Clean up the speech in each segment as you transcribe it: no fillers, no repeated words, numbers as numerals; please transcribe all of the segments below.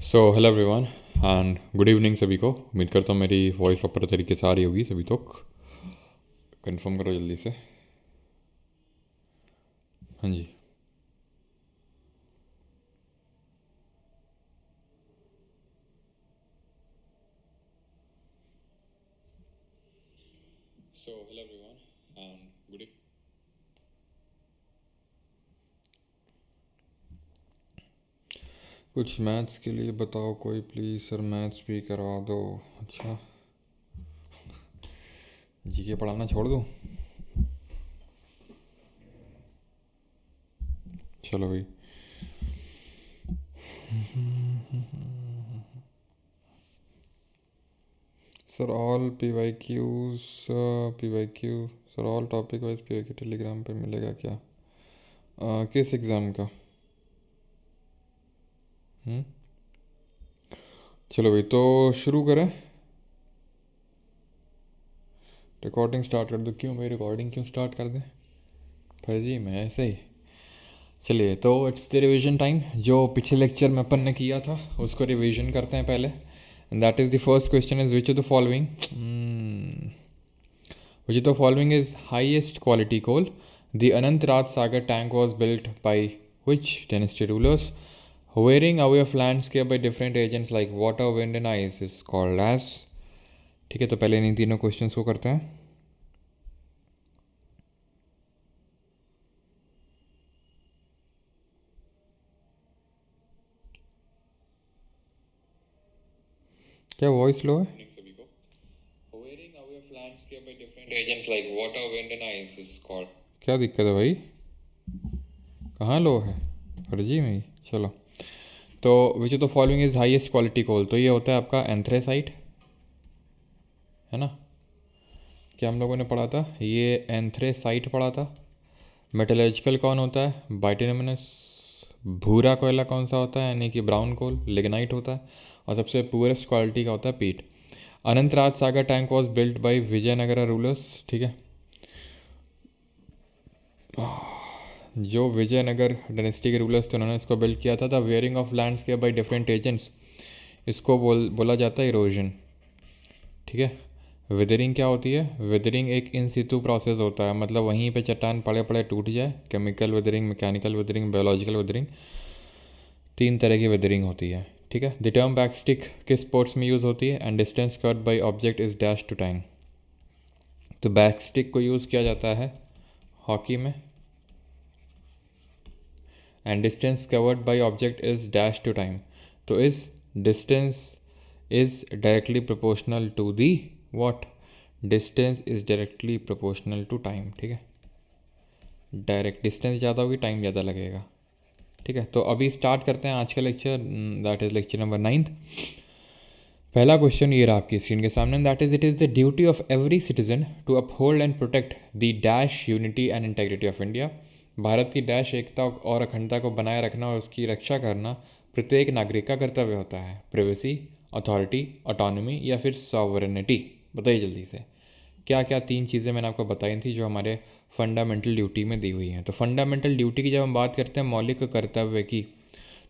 So hello everyone and good evening सभी को। उम्मीद करता हूँ मेरी वॉइस प्रॉपर तरीके से आ रही होगी सभी तक। कंफर्म करो जल्दी से। हाँ जी। So hello everyone and good कुछ मैथ्स के लिए बताओ कोई प्लीज़ सर, मैथ्स भी करवा दो। अच्छा, जीके पढ़ाना छोड़ दो। चलो भाई। Sir all P Y Q sir all topic wise P Y Q Telegram पे मिलेगा क्या? किस एग्ज़ाम का? हम्म? चलो भाई, तो शुरू करें। रिकॉर्डिंग स्टार्ट कर दो। क्यों भाई, रिकॉर्डिंग क्यों स्टार्ट कर दें भाई मैं ऐसे ही। चलिए, तो इट्स द रिवीजन टाइम। जो पिछले लेक्चर में अपन ने किया था उसको रिवीजन करते हैं पहले। And that is the first question is which of the following is highest quality coal? The Anant Raj Sagar tank was built by which dynasty rulers? Wearing away of landscape by different agents like water, wind and ice is called as। ठीक है, तो पहले इन तीनों questions को करते हैं। क्या voice लो है? क्या दिक्कत है भाई? कहाँ लो है? फर्जी में ही। चलो, तो which of the following is highest quality coal? तो ये होता है आपका एंथ्रेसाइट, है ना? क्या हम लोगों ने पढ़ा था? ये एंथ्रेसाइट पढ़ा था। मेटलर्जिकल कौन होता है? बाइटिनमस। भूरा कोयला कौन सा होता है? यानी कि ब्राउन कोल, लिग्नाइट होता है। और सबसे पुअरेस्ट क्वालिटी का होता है पीट। Anantraj Sagar tank was built by Vijayanagara rulers. ठीक है, जो विजयनगर डायनेस्टी के रूलर्स थे उन्होंने इसको बिल्ड किया था। The wearing of landscape by different agents, इसको बोला जाता है इरोजन। ठीक है। विदरिंग क्या होती है? विदरिंग एक इन सितु प्रोसेस होता है, मतलब वहीं पे चट्टान पड़े पड़े टूट जाए। Chemical withering, mechanical withering, biological withering, 3 तरह की विदरिंग होती है। ठीक है। द टर्म बैकस्टिक किस स्पोर्ट्स में यूज़ होती है? And distance covered by object is dash to time. तो बैकस्टिक को यूज़ किया जाता है हॉकी में। And distance covered by object is dash to time. तो इस distance is directly proportional to the what? Distance is directly proportional to time. ठीक है, डायरेक्ट डिस्टेंस ज़्यादा होगी, टाइम ज़्यादा लगेगा। ठीक है, तो अभी स्टार्ट करते हैं आज का lecture. That is lecture number 9। पहला क्वेश्चन ये रहा आपकी स्क्रीन के सामने। That is, it is the duty of every citizen to uphold and protect the dash unity and integrity of India. Bharat की डैश एकता और अखंडता को बनाए रखना और उसकी रक्षा करना प्रत्येक नागरिक का कर्तव्य होता है। प्रिवेसी, अथॉरिटी, ऑटोनॉमी या फिर सॉवरेनिटी? बताइए जल्दी से। क्या क्या 3 चीज़ें मैंने आपको बताई थी जो हमारे फंडामेंटल ड्यूटी में दी हुई हैं। तो फंडामेंटल ड्यूटी की जब हम बात करते हैं मौलिक कर्तव्य की,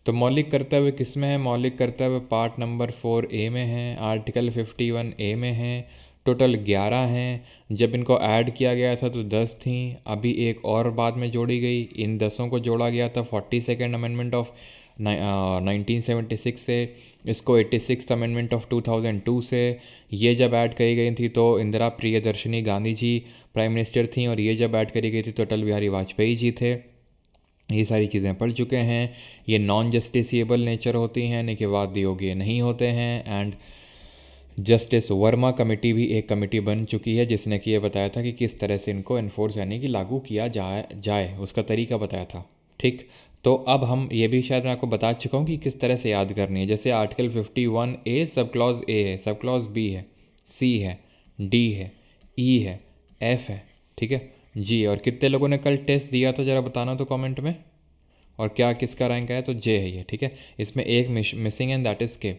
तो मौलिक कर्तव्य किस में है? मौलिक कर्तव्य पार्ट नंबर 4A में है, आर्टिकल 51A में है। टोटल 11 हैं। जब इनको ऐड किया गया था तो 10 थी, अभी एक और बाद में जोड़ी गई। इन 10 को जोड़ा गया था 42nd अमेंडमेंट ऑफ 1976 से, इसको 86th अमेंडमेंट ऑफ 2002 से। ये जब ऐड करी गई थी तो इंदिरा प्रियदर्शनी गांधी जी प्राइम मिनिस्टर थी, और ये जब ऐड करी गई थी तो अटल बिहारी वाजपेयी जी थे। ये सारी चीज़ें पढ़ चुके हैं। ये नॉन जस्टिसिएबल नेचर होती हैं, यानी कि वादी योग्य नहीं होते हैं। एंड जस्टिस वर्मा कमेटी भी एक कमेटी बन चुकी है जिसने कि ये बताया था कि किस तरह से इनको इन्फोर्स यानी कि लागू किया जाए उसका तरीका बताया था। ठीक, तो अब हम ये भी शायद मैं आपको बता चुका हूँ कि किस तरह से याद करनी है। जैसे article 51A sub clause A है, सब क्लॉज बी है, सी है, डी है, ई है, एफ है, ठीक है, जी। और कितने लोगों ने कल टेस्ट दिया था ज़रा बताना तो कमेंट में। और क्या किसका रैंक आया? तो जे है ये। ठीक है, इसमें एक मिसिंग है, दैट इज़ के।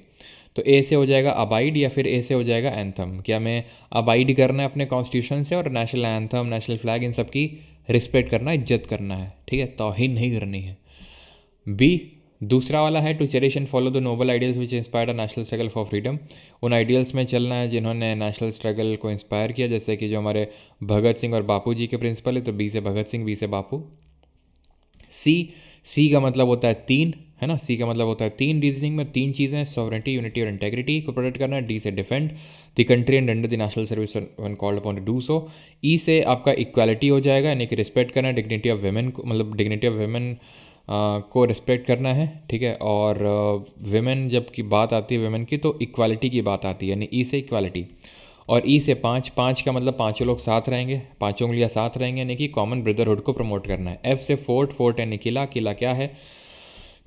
तो ए से हो जाएगा अबाइड या फिर ए से हो जाएगा एंथम। क्या हमें अबाइड करना है अपने कॉन्स्टिट्यूशन से, और नेशनल एंथम, नेशनल फ्लैग, इन सब की रिस्पेक्ट करना, इज्जत करना है। ठीक है, तौहीन नहीं करनी है। बी दूसरा वाला है to cherish and follow the noble ideals which inspired a national struggle for freedom. उन आइडियल्स में चलना है जिन्होंने नेशनल स्ट्रगल को इंस्पायर किया, जैसे कि जो हमारे भगत सिंह और बापू जी के प्रिंसिपल है, तो बी से भगत सिंह, बी से बापू। सी का मतलब होता है तीन, है ना, सी का मतलब होता है तीन। रीजनिंग में तीन चीज़ें हैं, सॉवरेनिटी, यूनिटी और इंटेग्रिटी को प्रोटेक्ट करना है। डी से defend the country and render the national service when called upon to do so. E से आपका इक्वालिटी हो जाएगा, यानी कि रिस्पेक्ट करना है डिग्निटी ऑफ वेमेन को, मतलब डिग्निटी ऑफ वेमेन को रिस्पेक्ट करना है, ठीक है। और वेमेन जब की बात आती है वेमेन की, तो इक्वालिटी की बात आती है, यानी ई से इक्वालिटी। और ई से पाँच का मतलब पाँचों लोग साथ रहेंगे, पाँचों उंगलियाँ साथ रहेंगे, यानी कि कॉमन ब्रदरहुड को प्रमोट करना है। एफ से फोर्ट यानी किला। किला क्या है?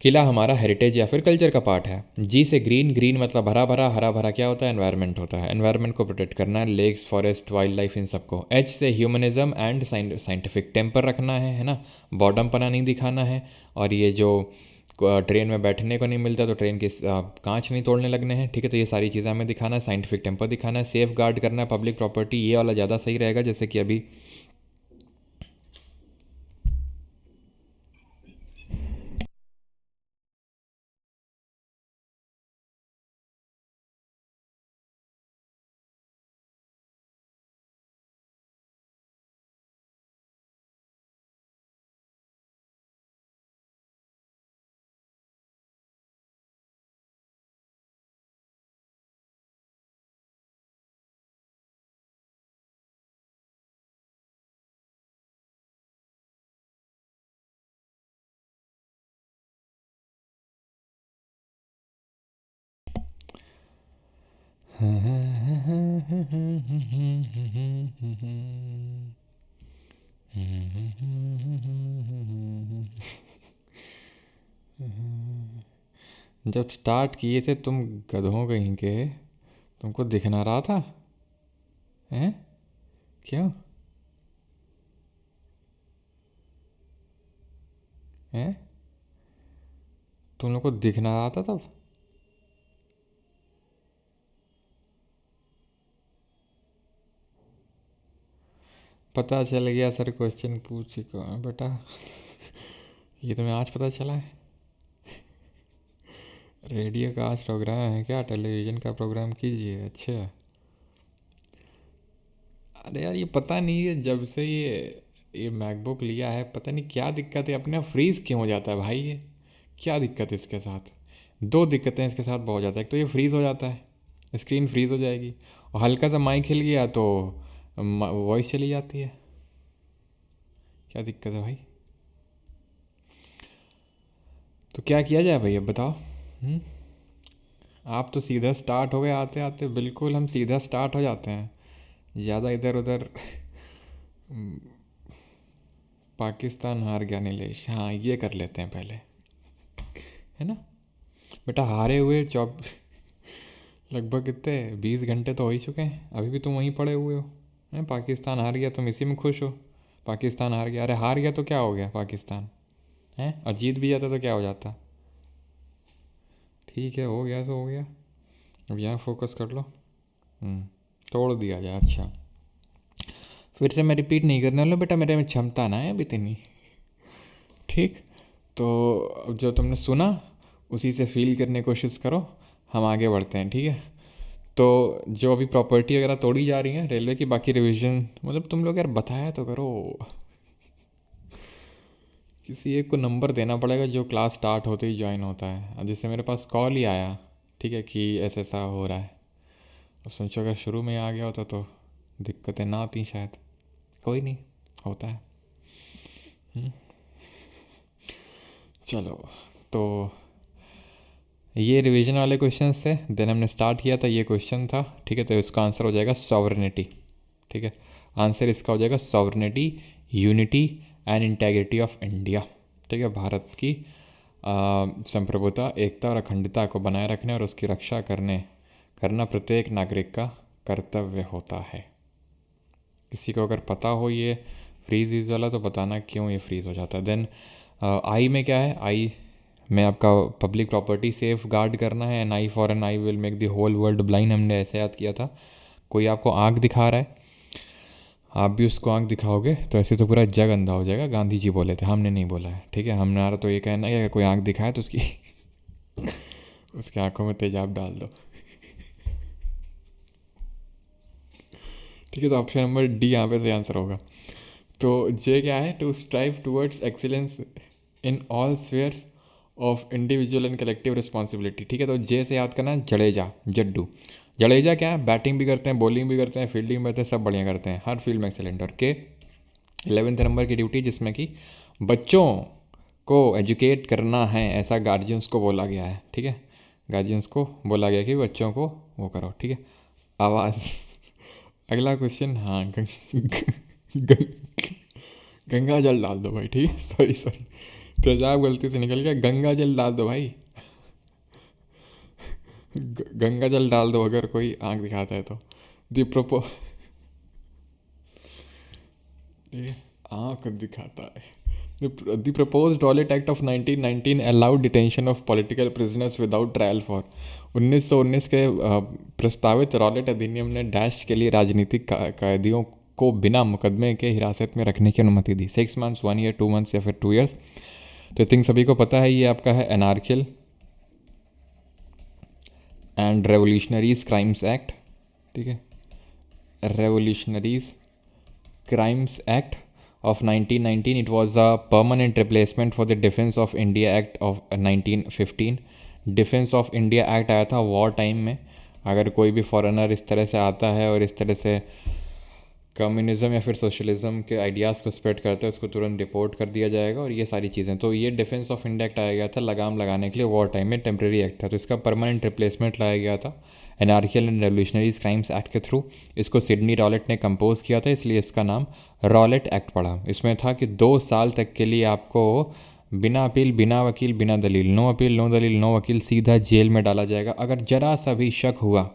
किला हमारा हेरिटेज या फिर कल्चर का पार्ट है। जी से ग्रीन मतलब हरा भरा। हरा भरा क्या होता है? एनवायरनमेंट होता है। एनवायरनमेंट को प्रोटेक्ट करना है, लेक्स, फॉरेस्ट, वाइल्ड लाइफ, इन सबको। एच से ह्यूमनिज्म एंड साइंटिफिक टेम्पर रखना है ना, बॉटम पना नहीं दिखाना है। और ये जो ट्रेन में बैठने को नहीं मिलता तो ट्रेन के कांच नहीं तोड़ने लगने हैं, ठीक है। तो ये सारी चीज़ें हमें दिखाना है, साइंटिफिक टेम्पर दिखाना है, सेफ गार्ड करना है पब्लिक प्रॉपर्टी। ये वाला ज़्यादा सही रहेगा, जैसे कि अभी जब स्टार्ट किए थे तुम गधों कहीं के, तुमको दिख ना रहा था? हैं? क्यों? हैं? तुम लोग को दिख ना रहा था तब? पता चल गया सर, क्वेश्चन पूछ को बेटा। ये तुम्हें आज पता चला है? रेडियो का आज प्रोग्राम है क्या? टेलीविज़न का प्रोग्राम कीजिए। अच्छा, अरे यार ये पता नहीं है, जब से ये मैकबुक लिया है पता नहीं क्या दिक्कत है, अपने आप फ्रीज़ क्यों हो जाता है भाई? ये क्या दिक्कत है इसके साथ? दो दिक्कतें इसके साथ बहुत ज़्यादा। एक तो ये फ्रीज़ हो जाता है, स्क्रीन फ्रीज़ हो जाएगी, और हल्का सा माइक हिल गया तो वॉइस चली जाती है। क्या दिक्कत है भाई? तो क्या किया जाए भैया बताओ? हम्म? आप तो सीधा स्टार्ट हो गए आते आते, बिल्कुल हम सीधा स्टार्ट हो जाते हैं, ज़्यादा इधर उधर। पाकिस्तान हार गया नीलेश, हाँ ये कर लेते हैं पहले, है ना बेटा। हारे हुए लगभग कितने 20 घंटे तो हो ही चुके हैं, अभी भी तुम वहीं पड़े हुए हो। हैं? पाकिस्तान हार गया, तुम इसी में खुश हो? पाकिस्तान हार गया, अरे हार गया तो क्या हो गया पाकिस्तान? हैं? और जीत भी जाता तो क्या हो जाता? ठीक है, हो गया सो हो गया, अब यहाँ फोकस कर लो। तोड़ दिया जाए। अच्छा, फिर से मैं रिपीट नहीं करने वाला बेटा, मेरे में क्षमता ना है अभी इतनी, ठीक। तो अब जो तुमने सुना उसी से फील करने की कोशिश करो, हम आगे बढ़ते हैं, ठीक है। तो जो अभी प्रॉपर्टी वगैरह तोड़ी जा रही है रेलवे की, बाकी रिवीजन मतलब तुम लोग यार बताया तो करो। किसी एक को नंबर देना पड़ेगा जो क्लास स्टार्ट होते ही ज्वाइन होता है। अब जैसे मेरे पास कॉल ही आया, ठीक है, कि ऐसा हो रहा है। अब सोचो अगर शुरू में आ गया होता तो दिक्कतें ना आती शायद। कोई नहीं, होता है। हम्म, चलो, तो ये रिवीजन वाले क्वेश्चन थे, देन हमने स्टार्ट किया था, ये क्वेश्चन था, ठीक है। तो इसका आंसर हो जाएगा सॉवरेनिटी, ठीक है। आंसर इसका हो जाएगा sovereignty, unity and integrity of India, ठीक है। भारत की संप्रभुता, एकता और अखंडता को बनाए रखने और उसकी रक्षा करना प्रत्येक नागरिक का कर्तव्य होता है। किसी को अगर पता हो ये फ्रीज वीज वाला तो बताना क्यों ये फ्रीज़ हो जाता है। देन आई में क्या है? आई में आपका पब्लिक प्रॉपर्टी सेफ गार्ड करना है। An eye for an eye will make the whole world blind, हमने ऐसे याद किया था। कोई आपको आँख दिखा रहा है, आप भी उसको आँख दिखाओगे तो ऐसे तो पूरा जग अंधा हो जाएगा, गांधी जी बोले थे, हमने नहीं बोला है, ठीक है। हमारा तो ये कहना है कि अगर कोई आँख दिखाए तो उसकी उसकी आंखों में तेजाब डाल दो। ठीक है, तो ऑप्शन नंबर डी यहाँ पे सही आंसर होगा। तो जे क्या है, to strive towards excellence in all spheres of individual and collective responsibility. ठीक है, तो जे से याद करना जडेजा, जड्डू। जडेजा क्या है, बैटिंग भी करते हैं, बॉलिंग भी करते हैं, फील्डिंग भी करते हैं, सब बढ़िया करते हैं, हर फील्ड में एक्सेलेंट। और के 11th नंबर की ड्यूटी जिसमें कि बच्चों को एजुकेट करना है, ऐसा गार्जियंस को बोला गया है। ठीक है, गार्जियंस को बोला गया कि बच्चों को वो करो। ठीक है, आवाज़। अगला क्वेश्चन, हाँ गंगा जल डाल दो भाई। ठीक है, सॉरी सॉरी, तेजाब गलती से निकल गया, गंगा जल डाल दो भाई। गंगा जल डाल दो अगर कोई आंख दिखाता है तो। दी प्रोपो ये आंख दिखाता है। The proposed Rowlatt Act of 1919 allowed detention of political prisoners without trial for 1919 के प्रस्तावित रॉलेट अधिनियम ने डैश के लिए राजनीतिक कैदियों को बिना मुकदमे के हिरासत में रखने की अनुमति दी। 6 months, 1 year, 2 months या फिर 2 years। तो आई थिंक सभी को पता है, ये आपका है एनार्कियल एंड रेवोल्यूशनरीज क्राइम्स एक्ट। ठीक है, revolutionaries crimes act of 1919। it was a permanent replacement for the Defense of India Act of 1915। Defence of India act आया था वॉर टाइम में। अगर कोई भी फॉरेनर इस तरह से आता है और इस तरह से कम्युनिज़म या फिर सोशलिज्म के आइडियाज़ को स्प्रेड करता है, उसको तुरंत डिपोर्ट कर दिया जाएगा और ये सारी चीज़ें। तो ये डिफेंस ऑफ इंडिया एक्ट आया गया था लगाम लगाने के लिए, वॉर टाइम में टेम्प्रेरी एक्ट था, तो इसका परमानेंट रिप्लेसमेंट लाया गया था एनार्कियल एंड रेवोल्यूशनरीज क्राइम्स एक्ट के थ्रू। इसको सिडनी रॉलेट ने कंपोज किया था, इसलिए इसका नाम रॉलेट एक्ट पड़ा। इसमें था कि 2 साल तक के लिए आपको बिना अपील, बिना वकील, बिना दलील, नो अपील, नो दलील, नो वकील, सीधा जेल में डाला जाएगा अगर जरा सा भी शक हुआ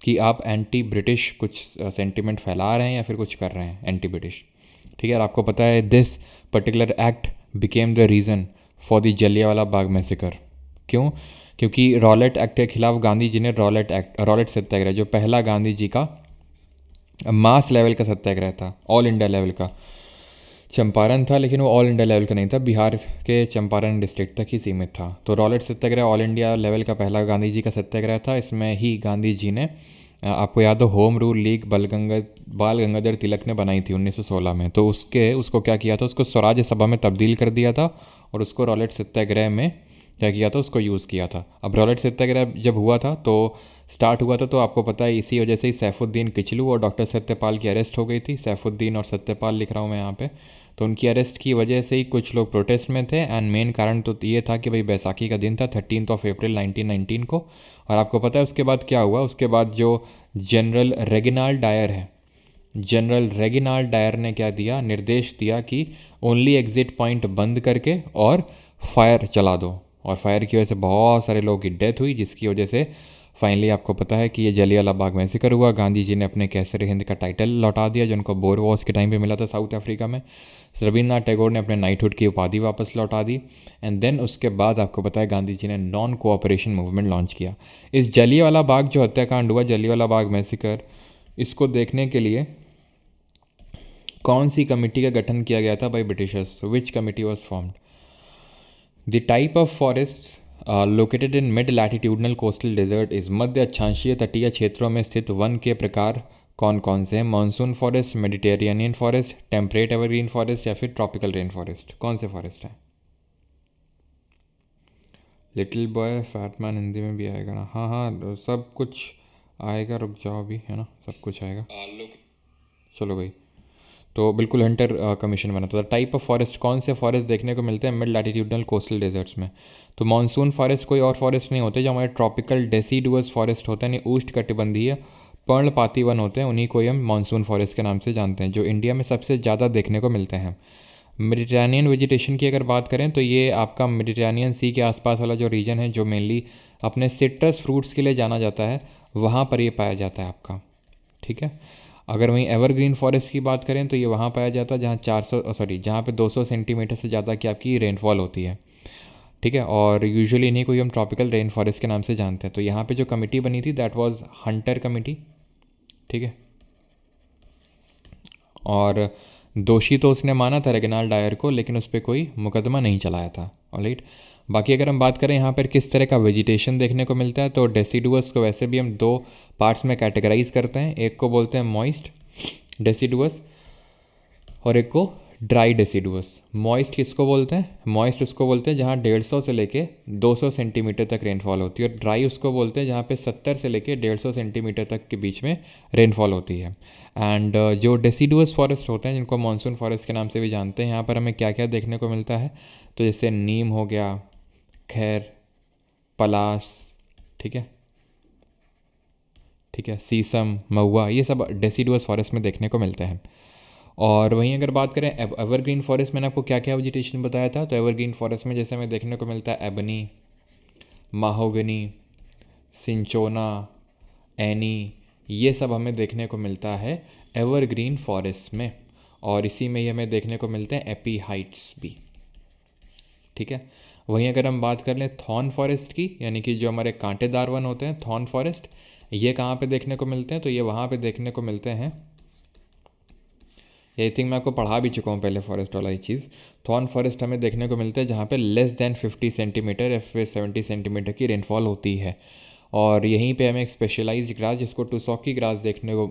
कि आप एंटी ब्रिटिश कुछ सेंटिमेंट फैला रहे हैं या फिर कुछ कर रहे हैं एंटी ब्रिटिश। ठीक है, और आपको पता है this particular act became the reason for the Jallianwala Bagh massacre. क्यों? क्योंकि रॉलेट एक्ट के खिलाफ गांधी जी ने रॉलेट सत्याग्रह, जो पहला गांधी जी का मास लेवल का सत्याग्रह था, ऑल इंडिया लेवल का। चंपारण था लेकिन वो ऑल इंडिया लेवल का नहीं था, बिहार के चंपारण डिस्ट्रिक्ट तक ही सीमित था। तो रॉलेट सत्याग्रह ऑल इंडिया लेवल का पहला गांधी जी का सत्याग्रह था। इसमें ही गांधी जी ने, आपको याद हो, होम रूल लीग बाल गंगाधर तिलक ने बनाई थी 1916 में। तो उसको क्या किया था, उसको स्वराज सभा में तब्दील कर दिया था और उसको रॉलेट सत्याग्रह में क्या किया था, उसको यूज़ किया था। अब रॉलेट सत्याग्रह जब हुआ था तो स्टार्ट हुआ था, तो आपको पता है इसी वजह से ही सैफुद्दीन किचलू और डॉक्टर सत्यपाल की अरेस्ट हो गई थी। सैफुद्दीन और सत्यपाल लिख रहा हूँ मैं यहाँ पे। तो उनकी अरेस्ट की वजह से ही कुछ लोग प्रोटेस्ट में थे, एंड मेन कारण तो ये था कि भाई बैसाखी का दिन था 13 अप्रैल 1919 को। और आपको पता है उसके बाद क्या हुआ, उसके बाद जो जनरल रेगिनाल्ड डायर है, जनरल रेगिनाल्ड डायर ने क्या दिया, निर्देश दिया कि ओनली एग्जिट पॉइंट बंद करके और फायर चला दो। और फायर की वजह से बहुत सारे लोगों की डेथ हुई, जिसकी वजह से फाइनली आपको पता है कि ये जलियांवाला बाग मैसेकर हुआ। गांधी जी ने अपने कैसर हिंद का टाइटल लौटा दिया, जिनको बोर वॉर्स के टाइम पे मिला था साउथ अफ्रीका में। रविन्द्रनाथ टैगोर ने अपने नाइटहुड की उपाधि वापस लौटा दी। एंड देन उसके बाद आपको पता है गांधी जी ने नॉन कोऑपरेशन मूवमेंट लॉन्च किया। इस जलियांवाला बाग जो हत्याकांड हुआ, जलियांवाला बाग मैसेकर, इसको देखने के लिए कौन सी कमेटी का गठन किया गया था by Britishers? Which committee was formed? The type of forest located in mid latitudinal coastal desert is, मध्य अक्षांशीय तटीय क्षेत्रों में स्थित वन के प्रकार कौन कौन से हैं? Monsoon forest, Mediterranean forest, temperate evergreen forest या फिर ट्रॉपिकल रेन फॉरेस्ट? कौन से फॉरेस्ट हैं? लिटिल बॉय फैटमैन हिंदी में भी आएगा ना? हाँ हाँ, सब कुछ आएगा, रुक जाओ अभी, है ना, सब कुछ आएगा। चलो भाई, तो बिल्कुल हंटर कमीशन बना था। टाइप ऑफ फॉरेस्ट, कौन से फॉरेस्ट देखने को मिलते हैं मिड लैटिट्यूडनल कोस्टल डेजर्ट्स में? तो मानसून फॉरेस्ट कोई और फॉरेस्ट नहीं होते, जो हमारे ट्रॉपिकल डेसीडुअस फॉरेस्ट होते हैं, यानी उष्ण कटिबंधीय पर्णपाती वन होते हैं, उन्हीं को ही हम मानसून फॉरेस्ट के नाम से जानते हैं, जो इंडिया में सबसे ज़्यादा देखने को मिलते हैं। मेडिटेरेनियन वेजिटेशन की अगर बात करें तो ये आपका मेडिटेरेनियन सी के आसपास वाला जो रीजन है, जो मेनली अपने सिट्रस फ्रूट्स के लिए जाना जाता है, वहाँ पर ये पाया जाता है आपका। ठीक है, अगर वहीं एवरग्रीन फॉरेस्ट की बात करें तो ये वहाँ पाया जाता है जहाँ पे 200 सेंटीमीटर से ज़्यादा की आपकी रेनफॉल होती है। ठीक है, और यूजुअली इन्हीं को ही हम ट्रॉपिकल रेन फॉरेस्ट के नाम से जानते हैं। तो यहाँ पे जो कमेटी बनी थी दैट वाज हंटर कमेटी। ठीक है, और दोषी तो उसने माना था रेगिनाल्ड डायर को, लेकिन उस पर कोई मुकदमा नहीं चलाया था। ऑलराइट, बाकी अगर हम बात करें यहाँ पर किस तरह का वेजिटेशन देखने को मिलता है, तो डेसिडुअस को वैसे भी हम दो पार्ट्स में कैटेगराइज करते हैं। एक को बोलते हैं मॉइस्ट डेसिडुअस और एक को ड्राई डेसिडुअस। मॉइस्ट किसको बोलते हैं? मॉइस्ट उसको बोलते हैं जहाँ 150 से लेके 200 सेंटीमीटर तक रेनफॉल होती है, और ड्राई उसको बोलते हैं जहाँ पे 70 से लेके 150 सेंटीमीटर तक के बीच में रेनफॉल होती है। एंड जो डेसिडुअस फॉरेस्ट होते हैं, जिनको मानसून फॉरेस्ट के नाम से भी जानते हैं, यहाँ पर हमें क्या क्या देखने को मिलता है, तो जैसे नीम हो गया, खैर, पलाश, ठीक है, शीशम, महुआ, ये सब डेसिडुअस फॉरेस्ट में देखने को मिलते हैं। और वहीं अगर बात करें एवरग्रीन फॉरेस्ट, मैंने आपको क्या क्या वेजिटेशन बताया था, तो एवरग्रीन फॉरेस्ट में जैसे हमें देखने को मिलता है एबनी, माहोगनी, सिंचोना, एनी, ये सब हमें देखने को मिलता है एवरग्रीन फॉरेस्ट में। और इसी में ही हमें देखने को मिलते हैं एपी हाइट्स भी, ठीक है। वहीं अगर हम बात कर लें थॉर्न फॉरेस्ट की, यानी कि जो हमारे कांटेदार वन होते हैं, थॉर्न फॉरेस्ट, ये कहाँ पे देखने को मिलते हैं, तो ये वहाँ पे देखने को मिलते हैं, आई थिंक मैं आपको पढ़ा भी चुका हूँ पहले फॉरेस्ट वाला ही चीज़। थॉर्न फॉरेस्ट हमें देखने को मिलता है जहाँ पे लेस देन 50 सेंटीमीटर या फिर 70 सेंटीमीटर की रेनफॉल होती है। और यहीं पे हमें एक स्पेशलाइज्ड ग्रास जिसको टुसॉकी ग्रास देखने को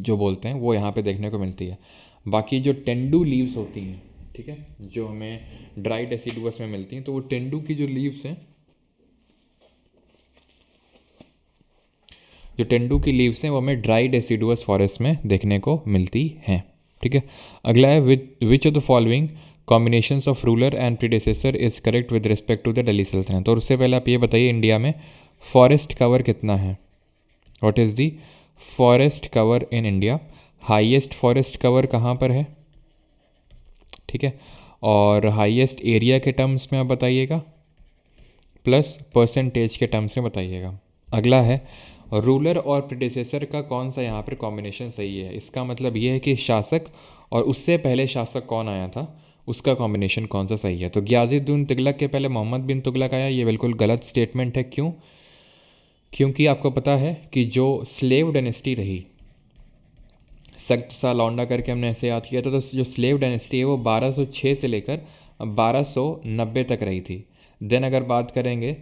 जो बोलते हैं, वो यहाँ पे देखने को मिलती है। बाकी जो टेंडू लीव्स होती हैं, ठीक है, जो हमें ड्राई डेसिडुअस में मिलती हैं, तो वो टेंडू की जो लीव्स हैं, जो टेंडू की लीव्स हैं, वो हमें ड्राई डेसिडुअस फॉरेस्ट में देखने को मिलती हैं, ठीक है। अगला है which of the following combinations of ruler and predecessor is correct with respect to the Delhi Sultanate. तो उससे पहले आप ये बताइए, इंडिया में फॉरेस्ट कवर कितना है? What is the forest cover in India? Highest forest cover कहाँ पर है, ठीक है, और हाईएस्ट एरिया के टर्म्स में आप बताइएगा, प्लस परसेंटेज के टर्म्स में बताइएगा। अगला है रूलर और प्रीडेसेसर का कौन सा यहाँ पर कॉम्बिनेशन सही है? इसका मतलब ये है कि शासक और उससे पहले शासक कौन आया था, उसका कॉम्बिनेशन कौन सा सही है। तो गियाजुद्दीन तुगलक के पहले मोहम्मद बिन तुगलक आया, ये बिल्कुल गलत स्टेटमेंट है। क्यों? क्योंकि आपको पता है कि जो स्लेव डायनेस्टी रही, सख्त सा लौंडा करके हमने ऐसे याद किया था, तो जो स्लेव डायनेस्टी है वो 1206 से लेकर 1290 तक रही थी। देन अगर बात करेंगे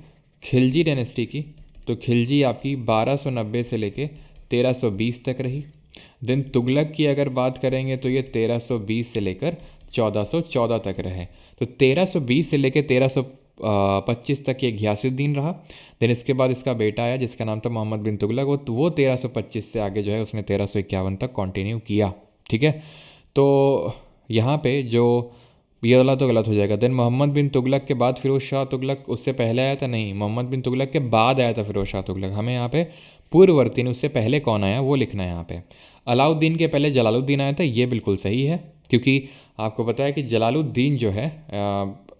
खिलजी डायनेस्टी की, तो खिलजी आपकी 1290 से लेके 1320 तक रही। देन तुगलक की अगर बात करेंगे तो ये 1320 से लेकर 1414 तक रहे। तो 1320 से लेकर 1325 तक ये घियासुद्दीन रहा। देन इसके बाद इसका बेटा आया जिसका नाम था मोहम्मद बिन तुगलक, वो 1325 से आगे जो है उसने 1351 तक कंटिन्यू किया, ठीक है। तो यहाँ पे जो ये वाला तो गलत हो जाएगा। देन मोहम्मद बिन तुगलक के बाद फिरोज शाह तुगलक उससे पहले आया था? नहीं, मोहम्मद बिन तुगलक के बाद आया था फिरोज शाह तुगलक। हमें यहाँ पे पूर्ववर्ती, उससे पहले कौन आया वो लिखना है यहाँ पे। अलाउद्दीन के पहले जलालुद्दीन आया था, ये बिल्कुल सही है, क्योंकि आपको पता है कि जलालुद्दीन जो है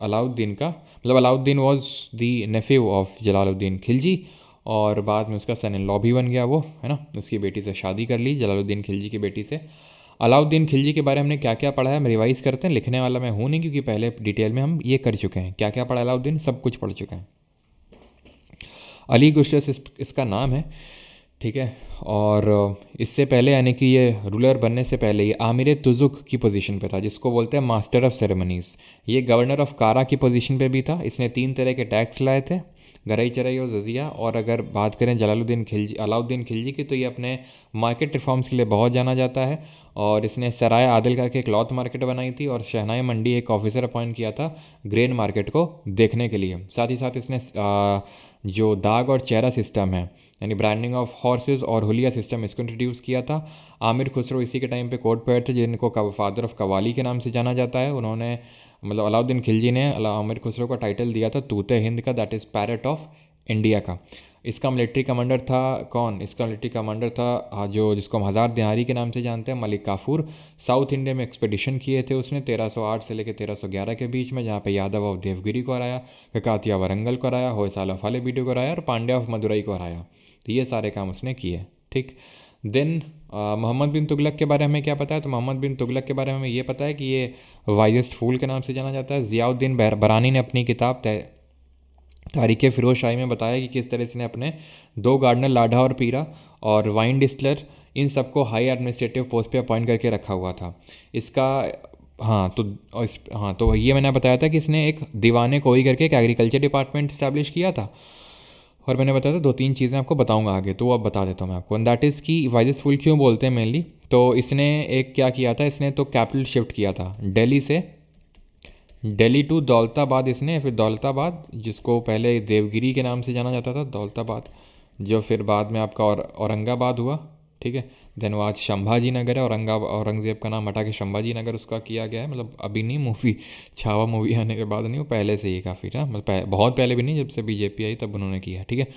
अलाउद्दीन का मतलब Alauddin was the Neiphiu of Jalaluddin Khilji, और बाद में उसका सन इन लॉ भी बन गया वो, है ना, उसकी बेटी से शादी कर ली जलालुद्दीन खिलजी की बेटी से। अलाउद्दीन खिलजी के बारे में हमने क्या क्या पढ़ा है हम रिवाइज करते हैं, लिखने वाला मैं हूँ नहीं क्योंकि पहले डिटेल में हम ये कर चुके हैं। क्या क्या पढ़ा अलाउद्दीन, सब कुछ पढ़ चुके हैं। अली गुशरस इसका नाम है, ठीक है। और इससे पहले यानी कि ये रूलर बनने से पहले ये आमिर तुजुक की पोजीशन पे था, जिसको बोलते हैं मास्टर ऑफ सेरेमनीज़। ये गवर्नर ऑफ कारा की पोजीशन पे भी था। इसने 3 तरह के टैक्स लाए थे, गरई चरई और जजिया। और अगर बात करें अलाउद्दीन खिलजी की, तो ये अपने मार्केट रिफॉर्म्स के लिए बहुत जाना जाता है। और इसने सराय आदिल करके क्लॉथ मार्केट बनाई थी, और शहनाई मंडी एक ऑफिसर अपॉइंट किया था ग्रेन मार्केट को देखने के लिए। साथ ही साथ इसने जो दाग और चेहरा सिस्टम है, यानी ब्रांडिंग ऑफ हॉर्सेस और हुलिया सिस्टम, इसको इंट्रोड्यूस किया था। आमिर खुसरो इसी के टाइम पे कोर्ट पोएट थे, जिनको फादर ऑफ कवाली के नाम से जाना जाता है। उन्होंने मतलब अलाउद्दीन खिलजी ने आमिर खुसरो को टाइटल दिया था तूते हिंद का, that is parrot of India का। इसका मिलिट्री कमांडर था कौन? इसका मिलिट्री कमांडर था जो जिसको हम हज़ार दिहारी के नाम से जानते हैं, मलिक काफूर। साउथ इंडिया में एक्सपेडिशन किए थे उसने 1308 से लेकर 1311 के बीच में, जहाँ पे यादव ऑफ देवगिरी को हराया, ककातिया वरंगल को हराया, होयसाल ऑफ हालेबीडू को हराया और पांड्या ऑफ मदुरई को हराया। तो ये सारे काम उसने किए, ठीक। देन मोहम्मद बिन तुगलक के बारे में क्या पता है? तो मोहम्मद बिन तुगलक के बारे में हमें ये पता है कि ये वाइजेस्ट फूल के नाम से जाना जाता है। ज़ियाउद्दीन बरानी ने अपनी किताब तारीख़ फ़िरोज़ शाही में बताया कि किस तरह से ने अपने 2 गार्डनर लाढ़ा और पीरा और वाइन डिस्टिलर, इन सबको हाई एडमिनिस्ट्रेटिव पोस्ट पे अपॉइंट करके रखा हुआ था। इसका तो ये मैंने बताया था कि इसने एक दीवाने कोई करके एक एग्रीकल्चर डिपार्टमेंट इस्टेब्लिश किया था, और मैंने बताया था 2-3 चीज़ें आपको बताऊंगा आगे, तो वो अब बता देता हूँ मैं आपको। एंड दैट इज़ कि वाइजेस फुल क्यों बोलते हैं मेनली, तो इसने एक क्या किया था, इसने तो कैपिटल शिफ्ट किया था दिल्ली टू दौलताबाद इसने, फिर दौलताबाद जिसको पहले देवगिरी के नाम से जाना जाता था, दौलताबाद, जो फिर बाद में आपका औरंगाबाद हुआ, ठीक है। देन वो आज संभाजी नगर है, औरंगज़ेब का नाम हटा के संभाजी नगर उसका किया गया है, मतलब अभी नहीं, मूवी छावा मूवी आने के बाद नहीं, वो पहले से ही काफ़ी ना, मतलब बहुत पहले भी नहीं, जब से बीजेपी आई तब उन्होंने किया, ठीक है।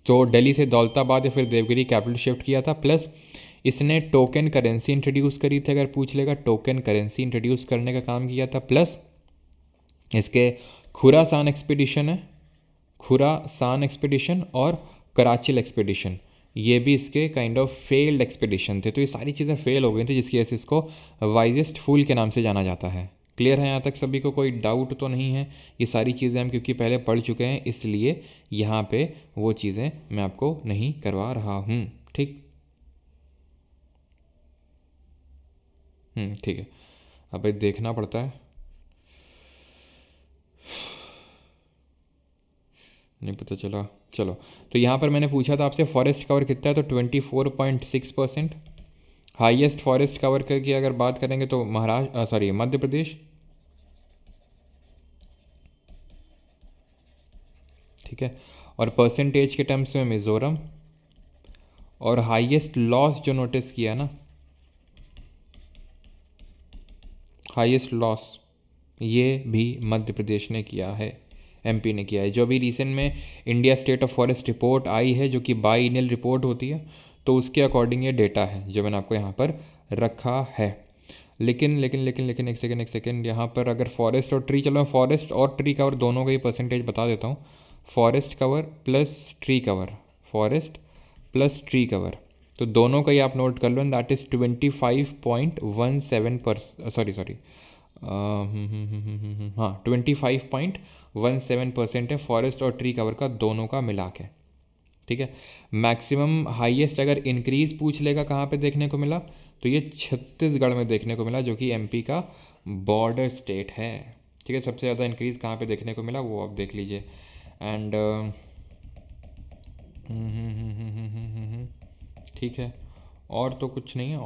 तो दिल्ली से दौलताबाद या फिर देवगिरी कैपिटल शिफ्ट किया था। प्लस इसने टोकन करेंसी इंट्रोड्यूस करी थी, अगर पूछ लेगा, टोकन करेंसी इंट्रोड्यूस करने का काम किया था। प्लस इसके खुरासान एक्सपीडिशन है, खुरासान एक्सपीडिशन और कराचिल एक्सपीडिशन, ये भी इसके काइंड ऑफ फेल्ड एक्सपीडिशन थे। तो ये सारी चीज़ें फेल हो गई थी, जिसकी वजह से इसको वाइजेस्ट फूल के नाम से जाना जाता है। क्लियर है यहाँ तक सभी को, कोई डाउट तो नहीं है? ये सारी चीज़ें हम क्योंकि पहले पढ़ चुके हैं, इसलिए यहाँ पे वो चीज़ें मैं आपको नहीं करवा रहा हूँ, ठीक। ठीक है, अब देखना पड़ता है, नहीं पता चला। चलो, तो यहाँ पर मैंने पूछा था आपसे फॉरेस्ट कवर कितना है, तो 24.6%। हाईएस्ट फॉरेस्ट कवर की अगर बात करेंगे तो मध्य प्रदेश, ठीक है। और परसेंटेज के टर्म्स में मिज़ोरम, और हाईएस्ट लॉस जो नोटिस किया ना, हाईएस्ट लॉस ये भी मध्य प्रदेश ने किया है, एमपी ने किया है। जो अभी रिसेंट में India state of forest report आई है, जो कि बाईनियल रिपोर्ट होती है, तो उसके अकॉर्डिंग ये डेटा है जो मैंने आपको यहाँ पर रखा है। लेकिन एक सेकेंड यहाँ पर अगर फॉरेस्ट और ट्री, चलो मैं फॉरेस्ट और ट्री कवर दोनों का ही परसेंटेज बता देता हूँ। Forest cover plus tree cover, forest plus tree cover, तो दोनों का ही आप नोट कर लो, एंड दैट इज़ 25.17%, सॉरी हाँ 25.17% है फॉरेस्ट और ट्री कवर का, दोनों का मिला के, ठीक है। मैक्सिमम हाईएस्ट अगर इंक्रीज पूछ लेगा कहाँ पे देखने को मिला, तो ये छत्तीसगढ़ में देखने को मिला, जो कि एमपी का बॉर्डर स्टेट है, ठीक है। सबसे ज़्यादा इंक्रीज़ कहाँ पे देखने को मिला वो आप देख लीजिए। एंड ठीक है, और तो कुछ नहीं है,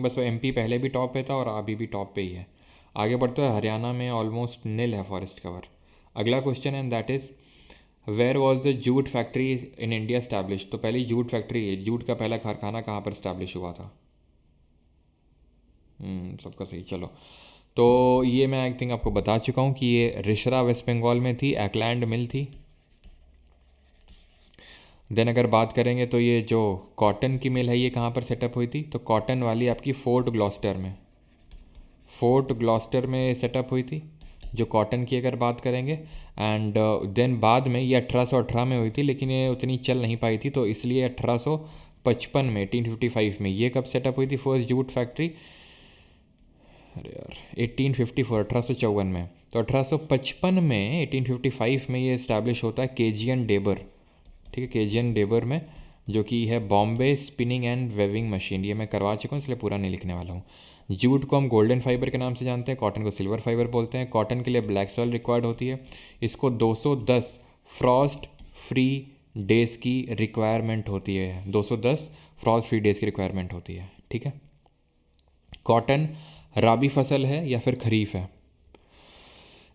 बस वो एमपी पहले भी टॉप पे था और अभी भी टॉप पे ही है। आगे बढ़ते हैं, हरियाणा में ऑलमोस्ट नील है फॉरेस्ट कवर। अगला क्वेश्चन है, that is where was the jute factory in India establish, तो पहली जूट फैक्ट्री, जूट का पहला कारखाना कहाँ पर स्टैब्लिश हुआ था? सबका सही। चलो, तो ये मैं आई थिंक आपको बता चुका हूँ कि ये रिशरा वेस्ट बंगाल में थी, एकलैंड मिल थी। देन अगर बात करेंगे तो ये जो कॉटन की मिल है ये कहाँ पर सेटअप हुई थी, तो कॉटन वाली आपकी फोर्ट ग्लॉस्टर में सेटअप हुई थी, जो कॉटन की अगर बात करेंगे। एंड देन बाद में ये 1818 में हुई थी, लेकिन ये उतनी चल नहीं पाई थी, तो इसलिए 1855 में 1855 में ये कब सेटअप हुई थी फर्स्ट जूट फैक्ट्री? अरे यार 1854 में, तो 1855 में 1855 में ये इस्टेब्लिश होता है केजीएन डेबर, ठीक है, केजीएन डेबर में, जो कि है Bombay spinning and weaving machine. ये मैं करवा चुका हूँ इसलिए पूरा नहीं लिखने वाला हूँ। जूट को हम गोल्डन फाइबर के नाम से जानते हैं, कॉटन को सिल्वर फाइबर बोलते हैं। कॉटन के लिए ब्लैक सॉइल रिक्वायर्ड होती है, इसको 210 फ्रॉस्ट फ्री डेज़ की रिक्वायरमेंट होती है, 210 फ्रॉस्ट फ्री डेज़ की रिक्वायरमेंट होती है, ठीक है। कॉटन राबी फसल है या फिर खरीफ है?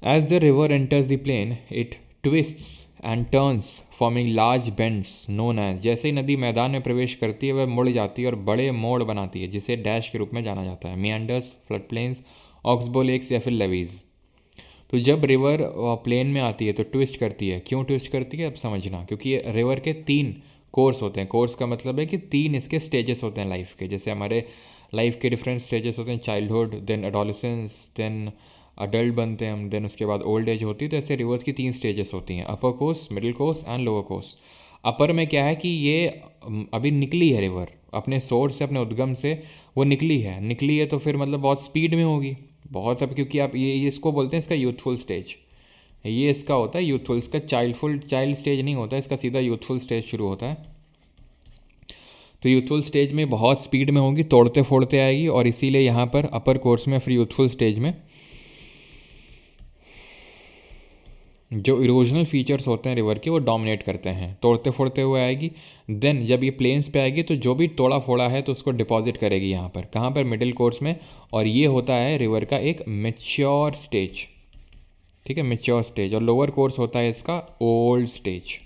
As the river enters the plain it twists and turns forming large bends known as, जैसे ही नदी मैदान में प्रवेश करती है वह मुड़ जाती है और बड़े मोड़ बनाती है, जिसे डैश के रूप में जाना जाता है। Meanders, flood plains, oxbow lakes या फिर लेवीज। तो जब रिवर प्लेन में आती है तो ट्विस्ट करती है। क्यों ट्विस्ट करती है अब समझना, क्योंकि रिवर के 3 कोर्स होते हैं। कोर्स का मतलब है कि 3 इसके स्टेजेस होते हैं लाइफ के, जैसे हमारे लाइफ के डिफरेंट स्टेजेस होते हैं, childhood, then adolescence, then adult बनते हैं हम, देन उसके बाद ओल्ड एज होती है। तो ऐसे रिवर्स की 3 स्टेजेस होती हैं, upper course, middle course and lower course. Upper में क्या है कि ये अभी निकली है रिवर अपने सोर्स से, अपने उद्गम से वो निकली है तो फिर मतलब बहुत स्पीड में होगी, बहुत, अब क्योंकि आप ये इसको बोलते हैं इसका यूथफुल स्टेज, ये इसका होता है यूथफुल, इसका चाइल्ड स्टेज नहीं होता, इसका सीधा यूथफुल स्टेज शुरू होता है। तो यूथफुल स्टेज में बहुत स्पीड में होगी, तोड़ते फोड़ते आएगी, और इसीलिए यहाँ पर अपर कोर्स में फिर यूथफुल स्टेज में जो इरोजनल फीचर्स होते हैं रिवर के वो डोमिनेट करते हैं, तोड़ते फोड़ते हुए आएगी। देन जब ये प्लेन्स पे आएगी तो जो भी तोड़ा फोड़ा है तो उसको डिपॉजिट करेगी यहाँ पर, कहाँ पर, मिडिल कोर्स में। और ये होता है रिवर का एक मेच्योर स्टेज, ठीक है, मेच्योर स्टेज। और लोअर कोर्स होता है इसका old stage.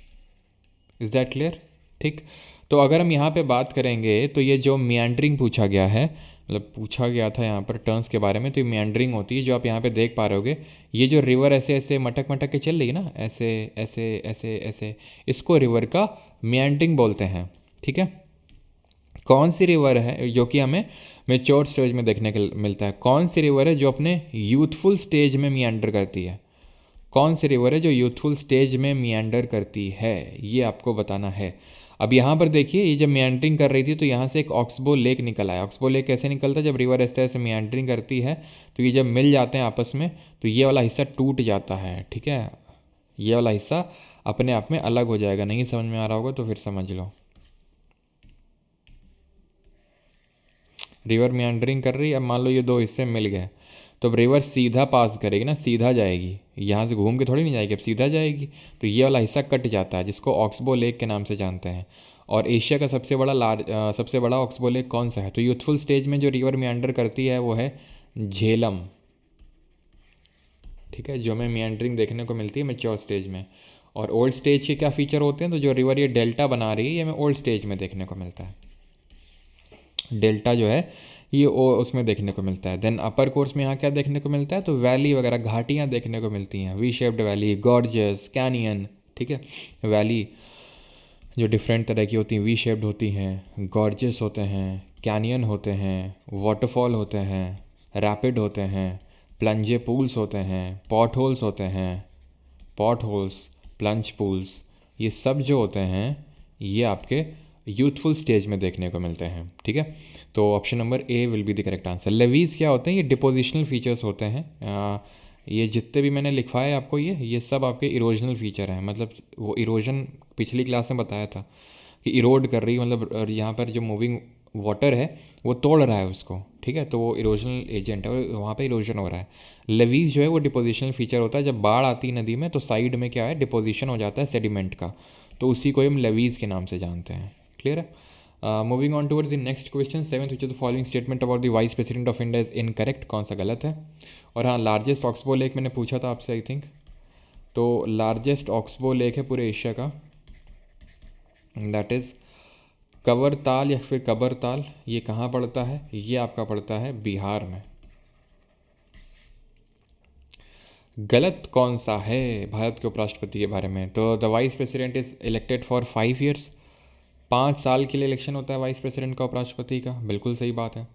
Is that clear? ठीक। तो अगर हम यहाँ पे बात करेंगे तो ये जो मियांड्रिंग पूछा गया है, मतलब पूछा गया था यहाँ पर टर्न्स के बारे में, तो ये मियांड्रिंग होती है, जो आप यहाँ पे देख पा रहे होगे। ये जो रिवर ऐसे ऐसे मटक मटक के चल रही है ना, ऐसे ऐसे ऐसे ऐसे, इसको रिवर का मियांड्रिंग बोलते हैं। ठीक है। कौन सी रिवर है जो कि हमें मेच्योर स्टेज में देखने को मिलता है? कौन सी रिवर है जो अपने यूथफुल स्टेज में मियांडर करती है? कौन सी रिवर है जो यूथफुल स्टेज में मियांडर करती है, ये आपको बताना है। अब यहाँ पर देखिए, ये जब मियांडरिंग कर रही थी तो यहाँ से एक ऑक्सबो लेक निकल आया। ऑक्सबो लेक कैसे निकलता है? जब रिवर इस तरह से मियांडरिंग करती है तो ये जब मिल जाते हैं आपस में तो ये वाला हिस्सा टूट जाता है। ठीक है, ये वाला हिस्सा अपने आप में अलग हो जाएगा। नहीं समझ में आ रहा होगा तो फिर समझ लो। रिवर मियांडरिंग कर रही है, अब मान लो ये दो हिस्से मिल गए तो अब रिवर सीधा पास करेगी ना, सीधा जाएगी, यहाँ से घूम के थोड़ी नहीं जाएगी, अब सीधा जाएगी। तो ये वाला हिस्सा कट जाता है, जिसको ऑक्सबो लेक के नाम से जानते हैं। और एशिया का सबसे बड़ा ऑक्सबो लेक कौन सा है? तो यूथफुल स्टेज में जो रिवर मियांडर करती है वो है झेलम। ठीक है, जो हमें मियांडरिंग देखने को मिलती है मेच्योर स्टेज में। और ओल्ड स्टेज के क्या फीचर होते हैं? तो जो रिवर ये डेल्टा बना रही है ये हमें ओल्ड स्टेज में देखने को मिलता है। डेल्टा जो है ये उसमें देखने को मिलता है। देन अपर कोर्स में यहाँ क्या देखने को मिलता है? तो वैली वगैरह, घाटियाँ देखने को मिलती हैं, V shaped valley, gorgeous, canyon. ठीक है, वैली जो डिफरेंट तरह की होती हैं, वी शेप्ड होती हैं, गॉर्जियस होते हैं, कैनियन होते हैं, वाटरफॉल होते हैं, रैपिड होते हैं, प्लंजे पूल्स होते हैं, पॉट होल्स होते हैं, पॉट होल्स, प्लंज पूल्स, ये सब जो होते हैं ये आपके यूथफुल स्टेज में देखने को मिलते हैं। ठीक है, तो option number A will be the correct answer. Levies क्या होते हैं? ये डिपोजिशनल फीचर्स होते हैं। ये जितने भी मैंने लिखवाए आपको, ये सब आपके इरोजनल फीचर हैं। मतलब वो इरोजन पिछली क्लास में बताया था कि इरोड कर रही है, मतलब यहाँ पर जो मूविंग वाटर है वो तोड़ रहा है उसको। ठीक है, तो वो इरोजनल एजेंट है, वहाँ पे इरोजन हो रहा है। लेवीज जो है वो डिपोजिशनल फीचर होता है। जब बाढ़ आती है नदी में तो साइड में क्या है, डिपोजिशन हो जाता है सेडिमेंट का, तो उसी को हम लेवीज के नाम से जानते हैं। क्लियर है? Moving on towards the next question, 7th, which of the following statement about the vice president of India is incorrect? कौन सा गलत है? और हाँ, लार्जेस्ट ऑक्सबो लेक मैंने पूछा था आपसे आई थिंक, तो लार्जेस्ट ऑक्सबो लेक है पूरे एशिया का, दैट इज़ कवरताल या फिर कबरताल। ये कहाँ पड़ता है? ये आपका पड़ता है बिहार में। गलत कौन सा है भारत के उपराष्ट्रपति के बारे में? तो the vice president is elected for 5 years. 5 साल के लिए इलेक्शन होता है वाइस प्रेसिडेंट का, उपराष्ट्रपति का। बिल्कुल सही बात है।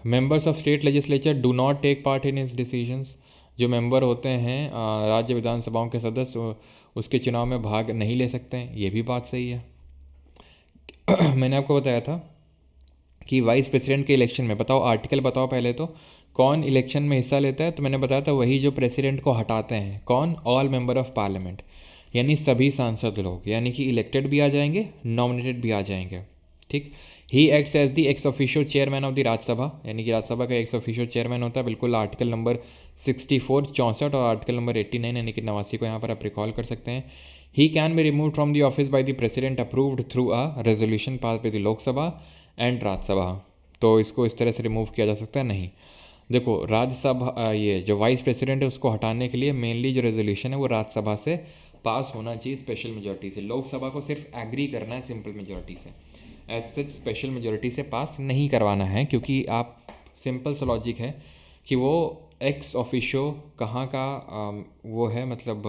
Members of state legislature do not take part in his decisions. जो मेंबर होते हैं राज्य विधानसभाओं के सदस्य, उसके चुनाव में भाग नहीं ले सकते हैं। ये भी बात सही है। मैंने आपको बताया था कि वाइस प्रेसिडेंट के इलेक्शन में, बताओ आर्टिकल बताओ पहले तो, कौन इलेक्शन में हिस्सा लेता है? तो मैंने बताया था वही जो प्रेसिडेंट को हटाते हैं। कौन? ऑल मेंबर ऑफ पार्लियामेंट, यानी सभी सांसद लोग, यानी कि इलेक्टेड भी आ जाएंगे, नॉमिनेटेड भी आ जाएंगे। ठीक। ही acts as the ex official chairman of the Rajya Sabha, यानी कि राज्यसभा का एक्स ऑफिशियल चेयरमैन होता है। बिल्कुल आर्टिकल नंबर 64 64 और आर्टिकल नंबर 89 यानी कि 89 को यहाँ पर आप रिकॉल कर सकते हैं। He can be remove from the office by the president approved through a resolution pass by the Lok Sabha and Rajya Sabha. तो इसको इस तरह से रिमूव किया जा सकता है नहीं। देखो राज्यसभा, ये जो वाइस प्रेसिडेंट है उसको हटाने के लिए मेनली जो रेजोल्यूशन है वो राज्यसभा से पास होना चाहिए स्पेशल मेजोरिटी से। लोकसभा को सिर्फ एग्री करना है सिंपल मेजोरिटी से, एज सच स्पेशल मेजोरिटी से पास नहीं करवाना है, क्योंकि आप सिंपल सा लॉजिक है कि वो एक्स ऑफिशियो कहाँ का वो है, मतलब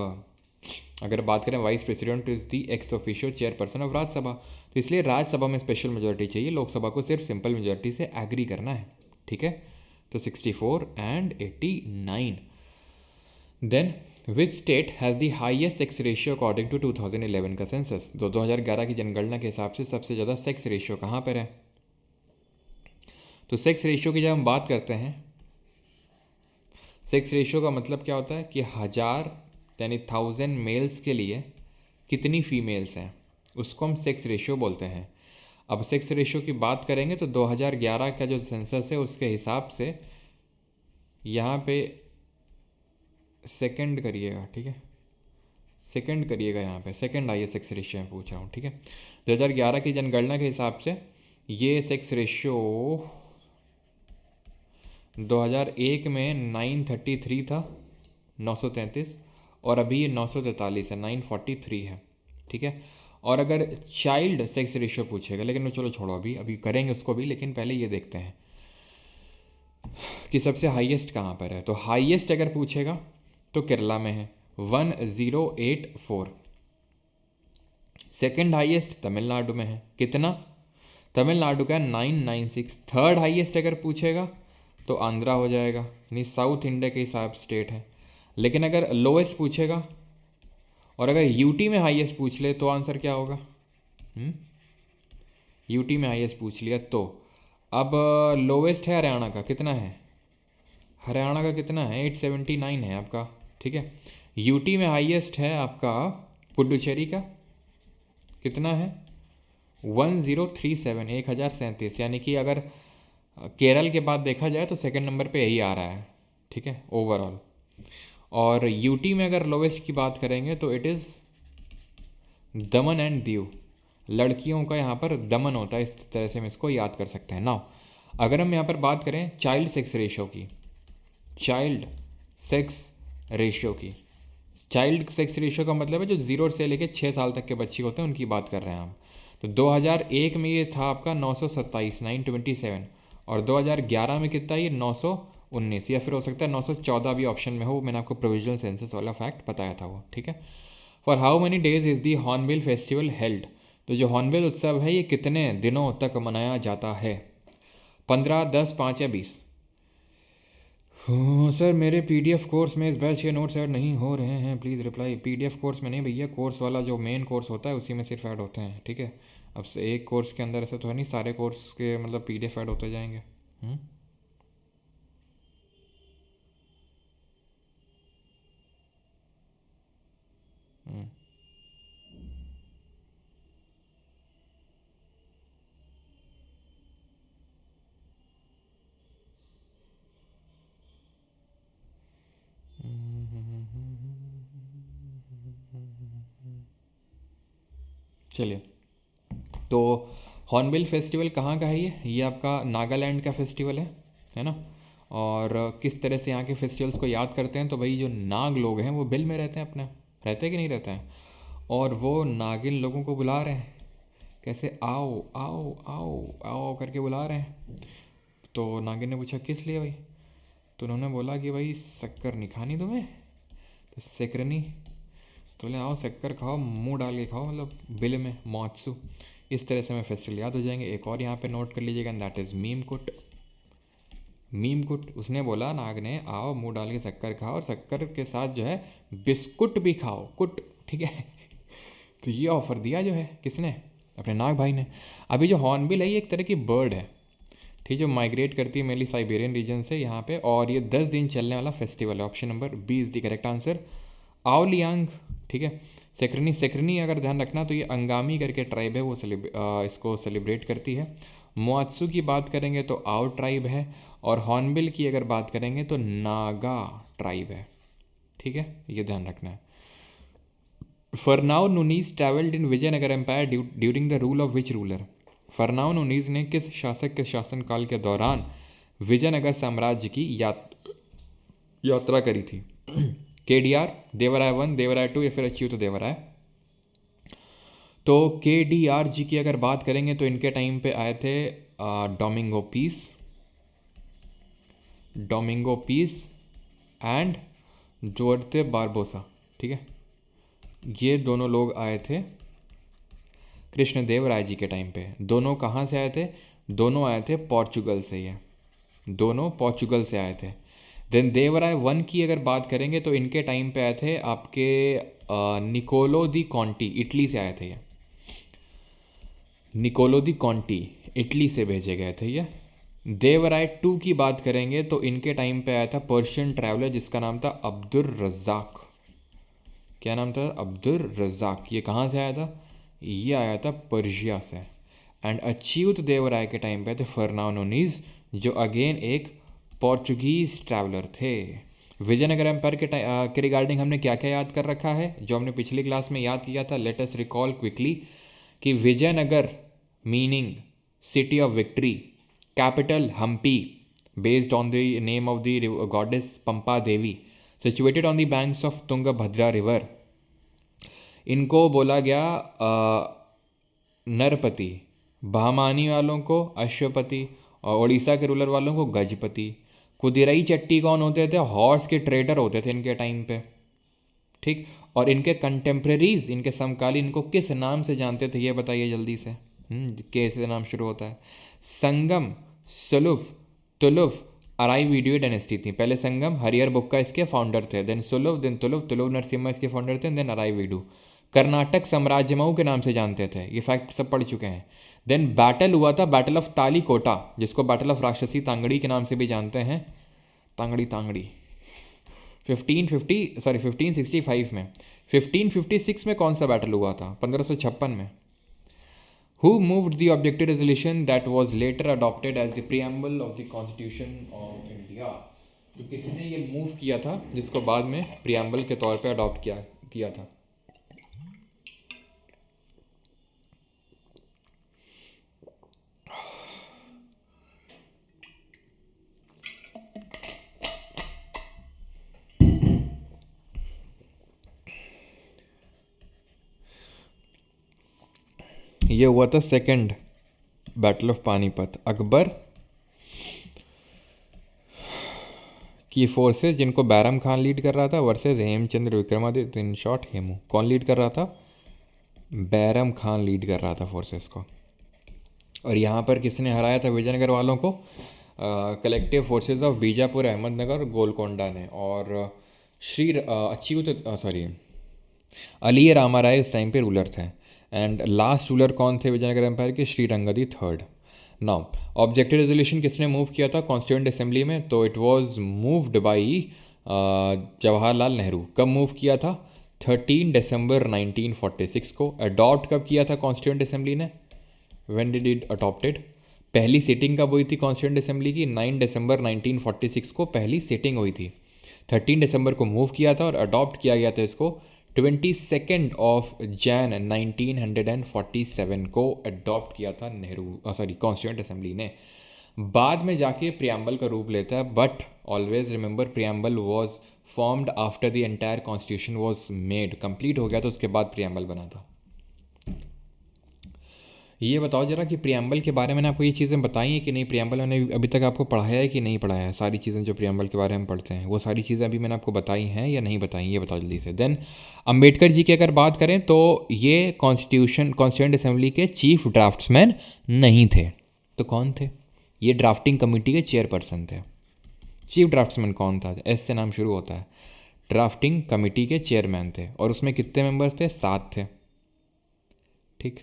अगर बात करें vice president is the ex officio chairperson of Rajya Sabha, तो इसलिए राज्यसभा में स्पेशल मेजोरिटी चाहिए, लोकसभा को सिर्फ सिंपल मेजोरिटी से एग्री करना है। ठीक है, तो 64 and 89। Then which state has the highest sex ratio according to 2011 का सेंसस? 2011 की जनगणना के हिसाब से सबसे ज़्यादा सेक्स रेशियो कहाँ पर है? तो सेक्स रेशियो की जब हम बात करते हैं, सेक्स रेशियो का मतलब क्या होता है कि 1000 यानी 1000 मेल्स के लिए कितनी फीमेल्स हैं, उसको हम सेक्स रेशियो बोलते हैं। अब सेक्स रेशियो की बात करेंगे तो 2011 का जो सेंसस है उसके हिसाब से यहाँ पे सेकंड करिएगा, ठीक है, सेकंड करिएगा, यहाँ पे सेकंड आई सेक्स रेशियो में पूछ रहा हूँ, ठीक है। 2011 की जनगणना के हिसाब से ये सेक्स रेशियो 2001 में 933 था, 933, और अभी ये 943 है, 943 है, ठीक है। और अगर चाइल्ड सेक्स रेशियो पूछेगा, लेकिन चलो छोड़ो, अभी करेंगे उसको भी, लेकिन पहले ये देखते हैं कि सबसे हाईएस्ट कहाँ पर है। तो हाईएस्ट अगर पूछेगा तो केरला में है 1084। सेकंड हाईएस्ट तमिलनाडु में है, कितना, तमिलनाडु का 996। थर्ड हाईएस्ट अगर पूछेगा तो आंध्रा हो जाएगा, यानी साउथ इंडिया के हिसाब स्टेट है। लेकिन अगर लोएस्ट पूछेगा और अगर यूटी में हाईएस्ट पूछ ले तो आंसर क्या होगा, यूटी में हाईएस्ट पूछ लिया तो अब लोवेस्ट है हरियाणा का, कितना है, हरियाणा का कितना है, 879 है आपका, ठीक है। यूटी में हाईएस्ट है आपका पुडुचेरी का, कितना है, 1037, 1037, यानी कि अगर केरल के बाद देखा जाए तो सेकंड नंबर पे यही आ रहा है, ठीक है, ओवरऑल। और यूटी में अगर लोवेस्ट की बात करेंगे तो it is Daman and Diu, लड़कियों का यहाँ पर दमन होता है, इस तरह से हम इसको याद कर सकते हैं। नाउ अगर हम यहाँ पर बात करें चाइल्ड सेक्स रेशियो की, चाइल्ड सेक्स रेशियो की, चाइल्ड सेक्स रेशियो का मतलब है जो 0 से लेकर 6 साल तक के बच्चे होते हैं उनकी बात कर रहे हैं हम। तो 2001 में ये था आपका 927, 927, और 2011 में कितना, ये 919, या फिर हो सकता है 914 भी ऑप्शन में हो, मैंने आपको प्रोविजनल सेंसस वाला फैक्ट बताया था वो, ठीक है। For how many days is the hornbill festival held, तो जो हॉर्नबिल उत्सव है ये कितने दिनों तक मनाया जाता है, 15, 10, 5 या 20। सर मेरे पीडीएफ कोर्स में इस बैच के नोट्स ऐड नहीं हो रहे हैं, प्लीज़ रिप्लाई। पीडीएफ कोर्स में नहीं भैया, कोर्स वाला जो मेन कोर्स होता है उसी में सिर्फ ऐड होते हैं, ठीक है। अब से एक कोर्स के अंदर ऐसा तो है नहीं सारे कोर्स के मतलब पीडीएफ ऐड होते जाएंगे। चलिए, तो हॉर्नबिल फेस्टिवल कहाँ का है ये आपका नागालैंड का फेस्टिवल है ना। और किस तरह से यहाँ के फेस्टिवल्स को याद करते हैं, तो भाई जो नाग लोग हैं वो बिल में रहते हैं अपने, रहते हैं कि नहीं रहते हैं, और वो नागिन लोगों को बुला रहे हैं, कैसे, आओ आओ आओ आओ करके बुला रहे हैं। तो नागिन ने पूछा किस लिए भाई, तो उन्होंने बोला कि भाई शक्कर नहीं खानी तुम्हें, तो सेकरनी, तो बोले आओ शक्कर खाओ, मुंह डाल के खाओ, मतलब बिल में मौत्सु। इस तरह से हमें फेस्टिवल याद हो जाएंगे। एक और यहाँ पे नोट कर लीजिएगा, दैट इज़ मीम कुट। मीम कुट, उसने बोला नाग ने, आओ मुंह डाल के शक्कर खाओ और शक्कर के साथ जो है बिस्कुट भी खाओ, कुट, ठीक है। तो ये ऑफर दिया जो है किसने, अपने नाग भाई ने। अभी जो हॉर्नबिल है ये एक तरह की बर्ड है, ठीक, जो माइग्रेट करती है मेनली साइबेरियन रीजन से यहाँ पे, और ये 10 दिन चलने वाला फेस्टिवल है। Option number B is the correct answer, Aoling, ठीक है। सेक्रेनी, सेक्रेनी अगर ध्यान रखना तो ये अंगामी करके ट्राइब है, वो इसको सेलिब्रेट करती है। मोआत्सु की बात करेंगे तो आओ ट्राइब है, और हॉर्नबिल की अगर बात करेंगे तो नागा ट्राइब है, ठीक है, ये ध्यान रखना है। Fernao Nuniz travelled in Vijayanagar empire during the rule of which ruler, Fernao Nuniz ने किस शासक के शासनकाल के दौरान विजयनगर साम्राज्य की यात्रा करी थी। KDR, देवराय 1, देवराय 2 या फिर अच्युत देवराय। तो KDR जी की अगर बात करेंगे तो इनके टाइम पे आए थे डोमिंगो पीस एंड जोर्ते बारबोसा, ठीक है। ये दोनों लोग आए थे कृष्णदेवराय जी के टाइम पे। दोनों कहाँ से आए थे, दोनों आए थे पोर्चुगल से, ये दोनों पोर्चुगल से आए थे। देन देवराय 1 की अगर बात करेंगे तो इनके टाइम पे आए थे आपके निकोलो दी कॉन्टी, इटली से आए थे ये, निकोलो दी कॉन्टी इटली से भेजे गए थे ये। देवराय 2 की बात करेंगे तो इनके टाइम पे आया था पर्शियन ट्रैवलर जिसका नाम था अब्दुल रज़ाक। क्या नाम था, अब्दुल रज़ाक। ये कहाँ से आया था, ये आया था पर्शिया से। एंड अच्युत देवराय के टाइम पे थे फरनाओ नुनीज, जो अगेन एक पोर्चुगीज़ ट्रैवलर थे। विजयनगर एम्पायर के रिगार्डिंग हमने क्या क्या याद कर रखा है, जो हमने पिछली क्लास में याद किया था. लेट अस रिकॉल क्विकली कि Vijayanagar meaning city of victory, capital Hampi based on the name of the goddess Pampa Devi, situated on the banks of Tungabhadra river. इनको बोला गया नरपति, बहमानी वालों को अश्वपति और उड़ीसा के रूलर वालों को गजपति. कुदिरई चट्टी कौन होते थे? हॉर्स के ट्रेडर होते थे इनके टाइम पे. ठीक. और इनके कंटेम्प्रेरीज, इनके समकालीन, इनको किस नाम से जानते थे ये बताइए जल्दी से. के से नाम शुरू होता है. संगम, सुलुफ, तुलुफ, अराई वीडियो डायनेस्टी थी. पहले संगम हरियर बुक्का इसके फाउंडर थे, देन सुलुफ, देन तुलुफ, तुलुफ नरसिम्हा इसके फाउंडर थे, देन अराई वीडू. कर्नाटक साम्राज्यमऊ के नाम से जानते थे, ये फैक्ट सब पढ़ चुके हैं. देन बैटल हुआ था, बैटल ऑफ तालीकोटा, जिसको बैटल ऑफ राक्षसी तांगड़ी के नाम से भी जानते हैं. तांगड़ी 1565 में. 1556 में कौन सा बैटल हुआ था? 1556 में. Who moved the objective resolution that was later adopted as the preamble of the constitution of India. तो किसने ये मूव किया था जिसको बाद में प्रीएम्बल के तौर पे अडॉप्ट किया था? ये हुआ था second battle of Panipat. Akbar की फोर्सेस जिनको बैरम खान लीड कर रहा था versus Hemchandra Vikramaditya. In short Hemu. कौन लीड कर रहा था? बैरम खान लीड कर रहा था फोर्सेस को. और यहाँ पर किसने हराया था विजयनगर वालों को? Collective forces of Bijapur, Ahmednagar, Golconda ने. और अली रामा राय उस टाइम पे रूलर थे. एंड लास्ट रूलर कौन थे विजयनगर एम्पायर के? श्रीरंगदी थर्ड. नाउ ऑब्जेक्टिव रेजोल्यूशन किसने मूव किया था कॉन्स्टिट्यूएंट असेंबली में? तो it was moved by Jawaharlal Nehru. कब मूव किया था? 13 दिसंबर 1946 को. अडॉप्ट कब किया था कॉन्स्टिट्यूएंट असेंबली ने? When did it adopted? पहली सीटिंग कब हुई थी कॉन्स्टिट्यूएंट असेंबली की? 9 दिसंबर 1946 को पहली सीटिंग हुई थी. 13 दिसंबर को मूव किया था और अडॉप्ट किया गया था इसको 22 ऑफ जैन 1947 को अडॉप्ट किया था कॉन्स्टिट्यूएंट असेंबली ने. बाद में जाके प्रियम्बल का रूप लेता है, but always remember preamble was formed after the entire constitution was made. Complete हो गया तो उसके बाद प्रियम्बल बना था. ये बताओ जरा कि प्रियम्बल के बारे में आपको ये चीज़ें बताई हैं कि नहीं? प्रियम्बल मैंने अभी तक आपको पढ़ाया है कि नहीं पढ़ाया है? सारी चीज़ें जो प्रियम्बल के बारे में पढ़ते हैं वो सारी चीज़ें अभी मैंने आपको बताई हैं या नहीं बताई? ये बताओ जल्दी से. देन अम्बेडकर जी की अगर बात करें तो ये कॉन्स्टिट्यूएंट असेंबली के चीफ ड्राफ्ट्समैन नहीं थे. तो कौन थे? ये ड्राफ्टिंग कमेटी के चेयरपर्सन थे. चीफ ड्राफ्ट्समैन कौन था? एस से नाम शुरू होता है. ड्राफ्टिंग कमेटी के चेयरमैन थे. और उसमें कितने मेंबर्स थे? 7 थे. ठीक.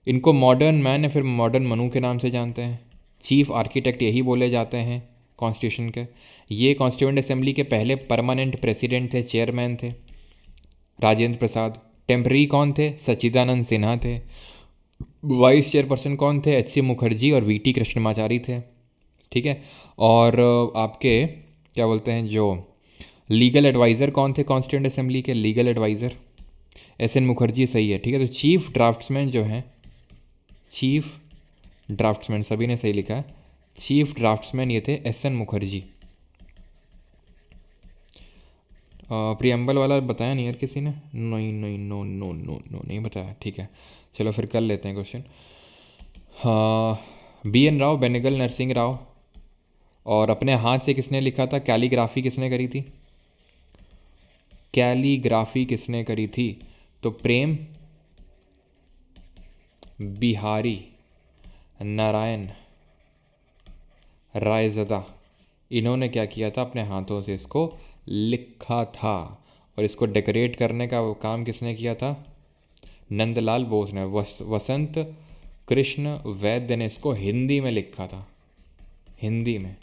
इनको मॉडर्न मैन या फिर मॉडर्न मनु के नाम से जानते हैं. चीफ आर्किटेक्ट यही बोले जाते हैं कॉन्स्टिट्यूशन के. ये कॉन्स्टिट्यूएंट असेंबली के पहले परमानेंट प्रेसिडेंट थे, चेयरमैन थे राजेंद्र प्रसाद. टेम्पररी कौन थे? सच्चिदानंद सिन्हा थे. वाइस चेयरपर्सन कौन थे? एच सी मुखर्जी और वी टी कृष्णमाचारी थे. ठीक है. और आपके क्या बोलते हैं जो लीगल एडवाइज़र कौन थे कॉन्स्टिट्यूएंट असेंबली के? Legal adviser S N Mukherjee. सही है. ठीक है. तो चीफ ड्राफ्ट्समैन जो हैं, चीफ ड्राफ्ट्समैन सभी ने सही लिखा है. चीफ ड्राफ्ट्समैन ये थे एस एन मुखर्जी. प्रियम्बल वाला बताया नहीं यार किसी ने? नो नहीं बताया. ठीक है. चलो फिर कर लेते हैं question. B N Rao, Benegal Narasimha Rao. और अपने हाथ से किसने लिखा था? कैलीग्राफी किसने करी थी? कैलीग्राफी किसने करी थी? तो प्रेम बिहारी नारायण रायज़दा. इन्होंने क्या किया था? अपने हाथों से इसको लिखा था. और इसको डेकोरेट करने का वो काम किसने किया था? नंदलाल बोस ने. वसंत कृष्ण वैद्य ने इसको हिंदी में लिखा था. हिंदी में.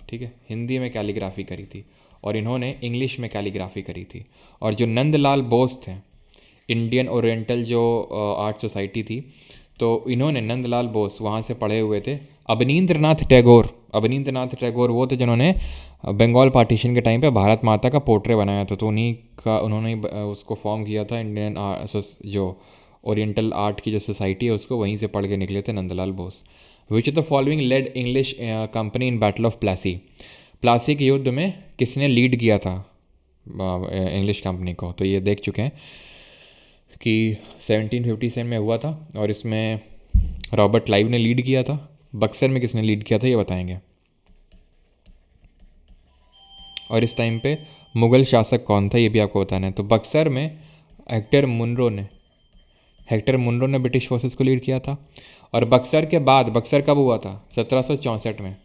ठीक है. हिंदी में कैलीग्राफी करी थी. और इन्होंने इंग्लिश में कैलीग्राफी करी थी. और जो नंदलाल बोस थे, इंडियन ओरिएंटल जो आर्ट सोसाइटी थी, तो इन्होंने नंदलाल बोस वहाँ से पढ़े हुए थे अवनींद्रनाथ टैगोर वो थे जिन्होंने बंगाल पार्टीशन के टाइम पे भारत माता का पोर्ट्रे बनाया था, तो उन्हीं का उन्होंने उसको फॉर्म किया था। इंडियन जो ओरिएंटल आर्ट की जो सोसाइटी है उसको वहीं से पढ़ के निकले थे Nandalal Bose. Which of the following led English company in battle of Plassey? Plassey के युद्ध में किसने लीड किया था इंग्लिश कंपनी को? तो ये देख चुके हैं कि 1757 में हुआ था और इसमें रॉबर्ट क्लाइव ने लीड किया था। बक्सर में किसने लीड किया था ये बताएंगे। और इस टाइम पे मुग़ल शासक कौन था ये भी आपको बताना है। तो बक्सर में हेक्टर मुनरो ने ब्रिटिश फोर्सेस को लीड किया था। और बक्सर के बाद, बक्सर कब हुआ था? 1764 में,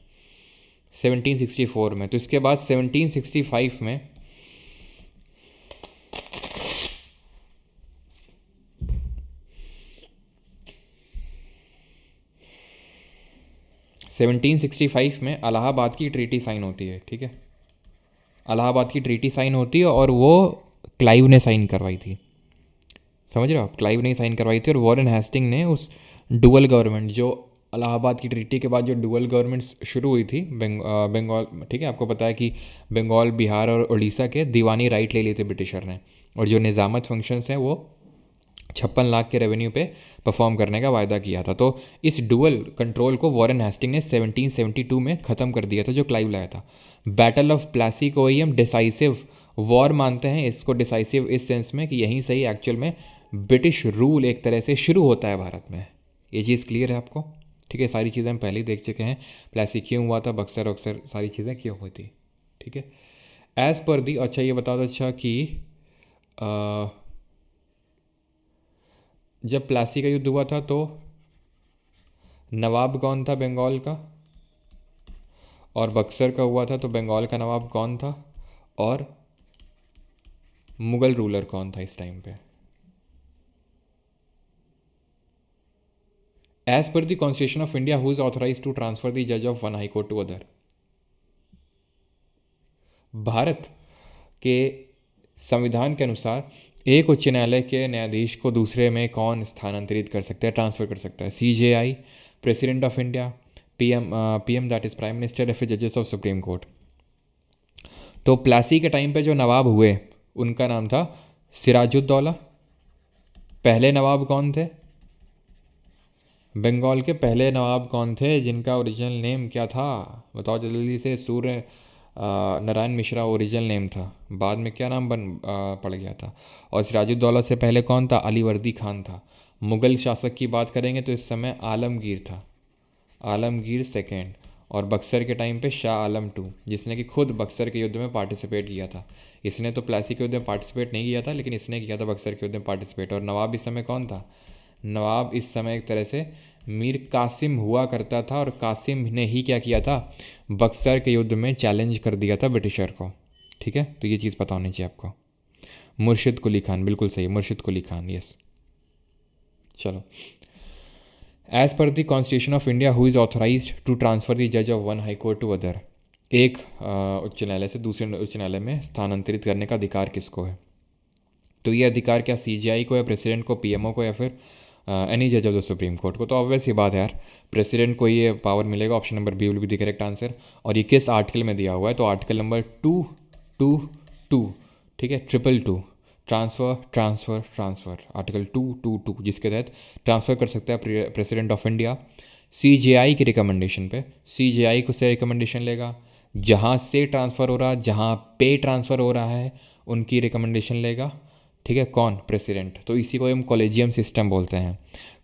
1764 में। तो इसके बाद 1765 में 1765 में इलाहाबाद की ट्रीटी साइन होती है, ठीक है। इलाहाबाद की ट्रीटी साइन होती है और वो क्लाइव ने साइन करवाई थी, समझ रहे हो आप? क्लाइव ने साइन करवाई थी और वॉरेन हेस्टिंग ने उस डुअल गवर्नमेंट, जो इलाहाबाद की ट्रीटी के बाद जो डुअल गवर्नमेंट शुरू हुई थी बंगाल, ठीक है, आपको पता है कि बंगाल, बिहार और उड़ीसा के दीवानी राइट ले लिए थे ब्रिटिशर ने, और जो निज़ामत फंक्शंस हैं वो 56 लाख के रेवेन्यू पे परफॉर्म करने का वायदा किया था। तो इस डुअल कंट्रोल को वॉरेन हेस्टिंग ने 1772 में ख़त्म कर दिया था, जो क्लाइव लाया था। बैटल ऑफ प्लासी को ही हम डिसाइसिव वॉर मानते हैं। इसको डिसाइसिव इस सेंस में कि यहीं से ही एक्चुअल में ब्रिटिश रूल एक तरह से शुरू होता है भारत में। ये चीज़ क्लियर है आपको? ठीक है, सारी चीज़ें हम पहले ही देख चुके हैं। प्लासी क्यों हुआ था, बक्सर वक्सर सारी चीज़ें क्यों हुई थी, ठीक है। एज़ पर दी, अच्छा ये बता दो अच्छा कि जब प्लासी का युद्ध हुआ था तो नवाब कौन था बंगाल का? और बक्सर का हुआ था तो बंगाल का नवाब कौन था? और मुग़ल रूलर कौन था इस टाइम पे? As per the constitution of India who is authorise to transfer the जज of one high court to other? भारत के संविधान के अनुसार एक उच्च न्यायालय के न्यायाधीश को दूसरे में कौन स्थानांतरित कर सकता है, ट्रांसफ़र कर सकता है? CJI, president of India, PM that is prime minister, या फिर जजेस ऑफ सुप्रीम कोर्ट? तो प्लासी के टाइम पे जो नवाब हुए उनका नाम था सिराजुद्दौला। पहले नवाब कौन थे बंगाल के? पहले नवाब कौन थे जिनका ओरिजिनल नेम क्या था? बताओ जल्दी से। सूर्य नारायण मिश्रा ओरिजिनल नेम था, बाद में क्या नाम पड़ गया था। और सिराजुद्दौला से पहले कौन था? अलीवर्दी खान था। मुग़ल शासक की बात करेंगे तो इस समय आलमगीर था, आलमगीर सेकेंड। और बक्सर के टाइम पे शाह आलम टू, जिसने कि खुद बक्सर के युद्ध में पार्टिसिपेट किया था। इसने तो प्लासी के युद्ध में पार्टिसिपेट नहीं किया था, लेकिन इसने किया था बक्सर के युद्ध में पार्टिसिपेट। और नवाब इस समय कौन था? नवाब इस समय एक तरह से मीर कासिम हुआ करता था, और कासिम ने ही क्या किया था? बक्सर के युद्ध में चैलेंज कर दिया था ब्रिटिशर को, ठीक है। तो ये चीज़ पता होनी चाहिए आपको। मुर्शिद कुली खान, बिल्कुल सही, मुर्शिद कुली खान, यस। चलो, as per the constitution of India who is authorise to transfer the जज of one high court to other? एक उच्च न्यायालय से दूसरे उच्च न्यायालय में स्थानांतरित करने का अधिकार किसको है? तो ये अधिकार क्या CJI को, या प्रेसिडेंट को, PMO को, या फिर एनी जज ऑफ द सुप्रीम कोर्ट को? तो ऑब्वियस ही बात है यार, प्रेसिडेंट को ये पावर मिलेगा। Option number B will be the correct answer. और ये किस आर्टिकल में दिया हुआ है? तो आर्टिकल नंबर 222, ठीक है, 222, ट्रांसफ़र, आर्टिकल 222, जिसके तहत ट्रांसफ़र कर सकता है प्रेसिडेंट ऑफ इंडिया CJI की रिकमेंडेशन पे। CJI को से रिकमेंडेशन लेगा, जहाँ से ट्रांसफ़र हो रहा, जहाँ पे ट्रांसफ़र हो रहा है उनकी रिकमेंडेशन लेगा, ठीक है। कौन? प्रेसिडेंट। तो इसी को हम कॉलेजियम सिस्टम बोलते हैं।